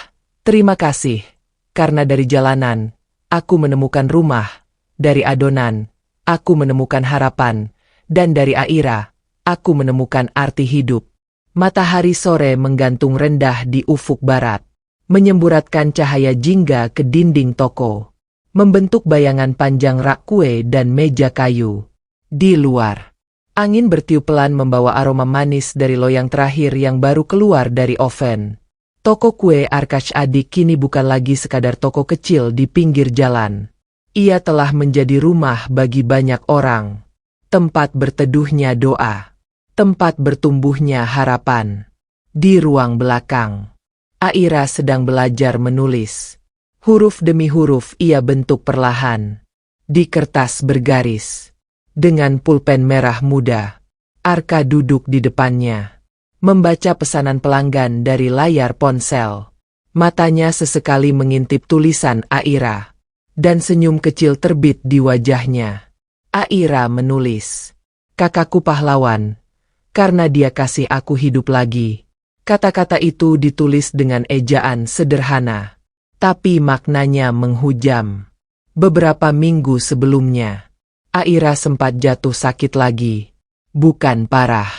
terima kasih. Karena dari jalanan, aku menemukan rumah. Dari adonan, aku menemukan harapan. Dan dari Aira, aku menemukan arti hidup. Matahari sore menggantung rendah di ufuk barat, menyemburatkan cahaya jingga ke dinding toko, membentuk bayangan panjang rak kue dan meja kayu. Di luar, angin bertiup pelan membawa aroma manis dari loyang terakhir yang baru keluar dari oven. Toko kue Arkash adik kini bukan lagi sekadar toko kecil di pinggir jalan. Ia telah menjadi rumah bagi banyak orang. Tempat berteduhnya doa. Tempat bertumbuhnya harapan. Di ruang belakang, Aira sedang belajar menulis. Huruf demi huruf ia bentuk perlahan. Di kertas bergaris. Dengan pulpen merah muda, Arka duduk di depannya. Membaca pesanan pelanggan dari layar ponsel. Matanya sesekali mengintip tulisan Aira. Dan senyum kecil terbit di wajahnya. Aira menulis, "Kakakku pahlawan, karena dia kasih aku hidup lagi." Kata-kata itu ditulis dengan ejaan sederhana, tapi maknanya menghujam. Beberapa minggu sebelumnya, Aira sempat jatuh sakit lagi. Bukan parah,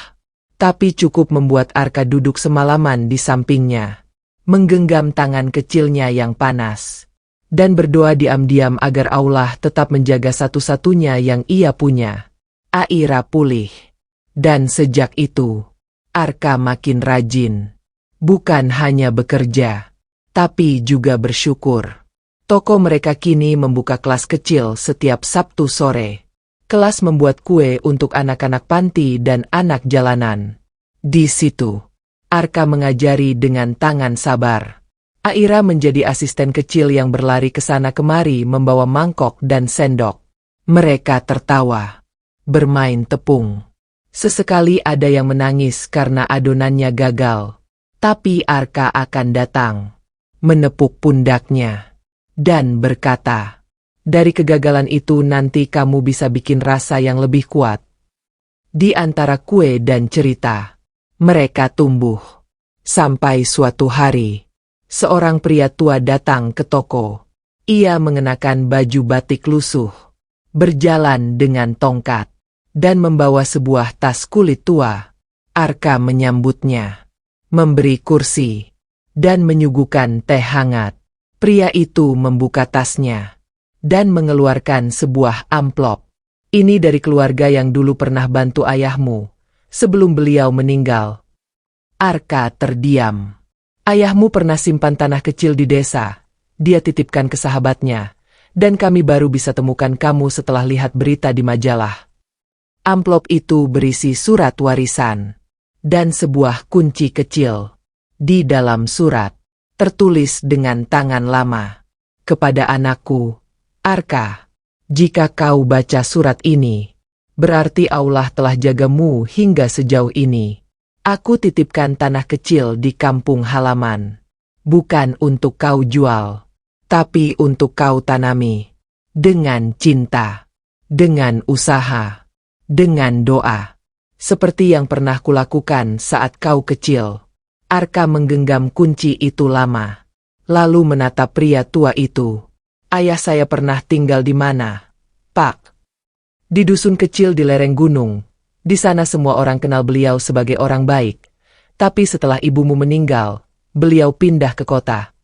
tapi cukup membuat Arka duduk semalaman di sampingnya, menggenggam tangan kecilnya yang panas, dan berdoa diam-diam agar Allah tetap menjaga satu-satunya yang ia punya. Aira pulih. Dan sejak itu, Arka makin rajin. Bukan hanya bekerja, tapi juga bersyukur. Toko mereka kini membuka kelas kecil setiap Sabtu sore. Kelas membuat kue untuk anak-anak panti dan anak jalanan. Di situ, Arka mengajari dengan tangan sabar. Aira menjadi asisten kecil yang berlari ke sana kemari membawa mangkok dan sendok. Mereka tertawa, bermain tepung. Sesekali ada yang menangis karena adonannya gagal. Tapi Arka akan datang, menepuk pundaknya, dan berkata, "Dari kegagalan itu nanti kamu bisa bikin rasa yang lebih kuat." Di antara kue dan cerita, mereka tumbuh. Sampai suatu hari, seorang pria tua datang ke toko. Ia mengenakan baju batik lusuh, berjalan dengan tongkat, dan membawa sebuah tas kulit tua. Arka menyambutnya, memberi kursi, dan menyuguhkan teh hangat. Pria itu membuka tasnya, dan mengeluarkan sebuah amplop. "Ini dari keluarga yang dulu pernah bantu ayahmu, sebelum beliau meninggal." Arka terdiam. "Ayahmu pernah simpan tanah kecil di desa. Dia titipkan ke sahabatnya, dan kami baru bisa temukan kamu setelah lihat berita di majalah." Amplop itu berisi surat warisan dan sebuah kunci kecil. Di dalam surat, tertulis dengan tangan lama, "Kepada anakku, Arka, jika kau baca surat ini, berarti Allah telah jagamu hingga sejauh ini. Aku titipkan tanah kecil di kampung halaman, bukan untuk kau jual, tapi untuk kau tanami, dengan cinta, dengan usaha, dengan doa, seperti yang pernah kulakukan saat kau kecil." Arka menggenggam kunci itu lama, lalu menatap pria tua itu. "Ayah saya pernah tinggal di mana, Pak?" "Di dusun kecil di lereng gunung. Di sana semua orang kenal beliau sebagai orang baik. Tapi setelah ibumu meninggal, beliau pindah ke kota."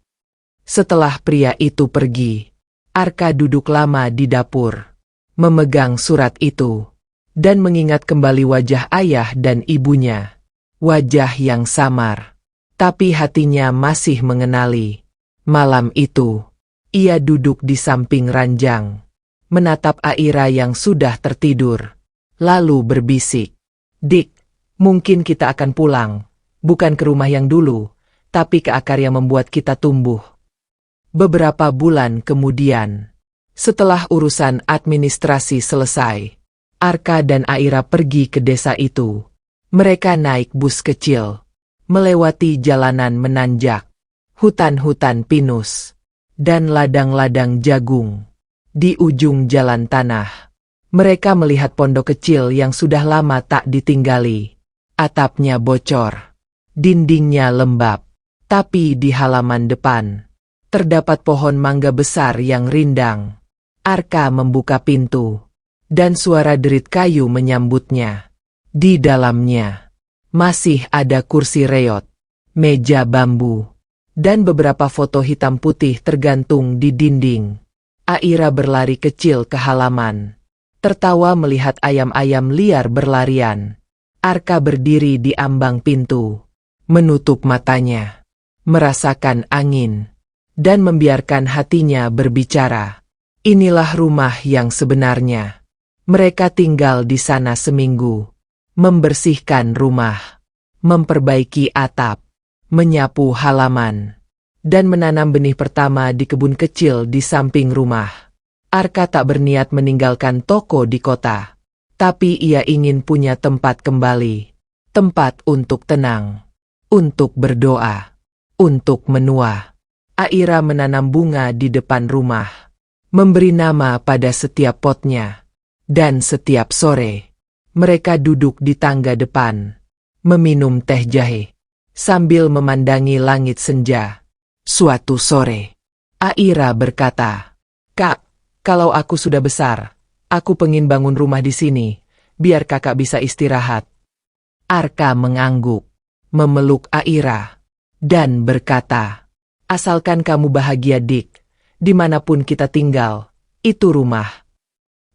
Setelah pria itu pergi, Arka duduk lama di dapur, memegang surat itu, dan mengingat kembali wajah ayah dan ibunya. Wajah yang samar, tapi hatinya masih mengenali. Malam itu, ia duduk di samping ranjang, menatap Aira yang sudah tertidur, lalu berbisik, "Dik, mungkin kita akan pulang, bukan ke rumah yang dulu, tapi ke akar yang membuat kita tumbuh." Beberapa bulan kemudian, setelah urusan administrasi selesai, Arka dan Aira pergi ke desa itu. Mereka naik bus kecil, melewati jalanan menanjak, hutan-hutan pinus, dan ladang-ladang jagung. Di ujung jalan tanah, mereka melihat pondok kecil yang sudah lama tak ditinggali. Atapnya bocor, Dindingnya lembab, tapi di halaman depan terdapat pohon mangga besar yang rindang. Arka membuka pintu, dan suara derit kayu menyambutnya. Di dalamnya masih ada kursi reot, meja bambu, dan beberapa foto hitam putih tergantung di dinding. Aira berlari kecil ke halaman, tertawa melihat ayam-ayam liar berlarian. Arka berdiri di ambang pintu, menutup matanya, merasakan angin, dan membiarkan hatinya berbicara. Inilah rumah yang sebenarnya. Mereka tinggal di sana seminggu, membersihkan rumah, memperbaiki atap, menyapu halaman, dan menanam benih pertama di kebun kecil di samping rumah. Arka tak berniat meninggalkan toko di kota, tapi ia ingin punya tempat kembali, tempat untuk tenang, untuk berdoa, untuk menua. Aira menanam bunga di depan rumah, memberi nama pada setiap potnya, dan setiap sore mereka duduk di tangga depan, meminum teh jahe, sambil memandangi langit senja. Suatu sore, Aira berkata, "Kak, kalau aku sudah besar, aku pengen bangun rumah di sini, biar kakak bisa istirahat." Arka mengangguk, memeluk Aira, dan berkata, "Asalkan kamu bahagia, Dik, dimanapun kita tinggal, itu rumah."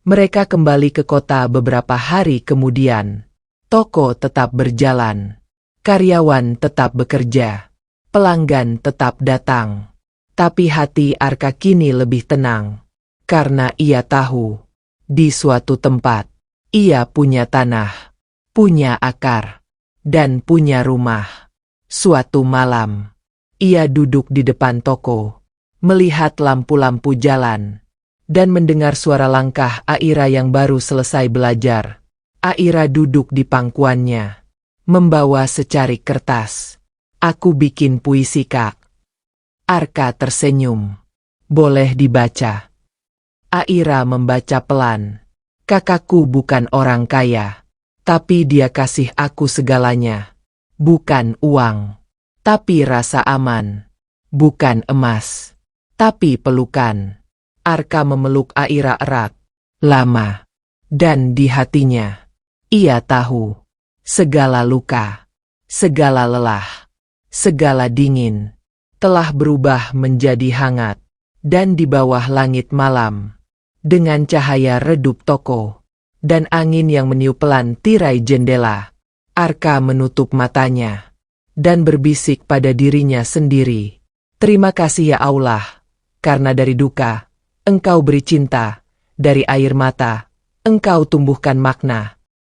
Mereka kembali ke kota beberapa hari kemudian. Toko tetap berjalan, karyawan tetap bekerja, pelanggan tetap datang. Tapi hati Arka kini lebih tenang, karena ia tahu, di suatu tempat, ia punya tanah, punya akar, dan punya rumah. Suatu malam, ia duduk di depan toko, melihat lampu-lampu jalan, dan mendengar suara langkah Aira yang baru selesai belajar. Aira duduk di pangkuannya, membawa secarik kertas. "Aku bikin puisi, Kak." Arka tersenyum. "Boleh dibaca?" Aira membaca pelan. "Kakakku bukan orang kaya, tapi dia kasih aku segalanya. Bukan uang, tapi rasa aman. Bukan emas, tapi pelukan." Arka memeluk Aira erat, lama, dan di hatinya, ia tahu, segala luka, segala lelah, segala dingin, telah berubah menjadi hangat. Dan di bawah langit malam, dengan cahaya redup toko, dan angin yang meniup pelan tirai jendela, Arka menutup matanya, dan berbisik pada dirinya sendiri, "Terima kasih ya Allah, karena dari duka, Engkau beri cinta, dari air mata, Engkau tumbuhkan makna."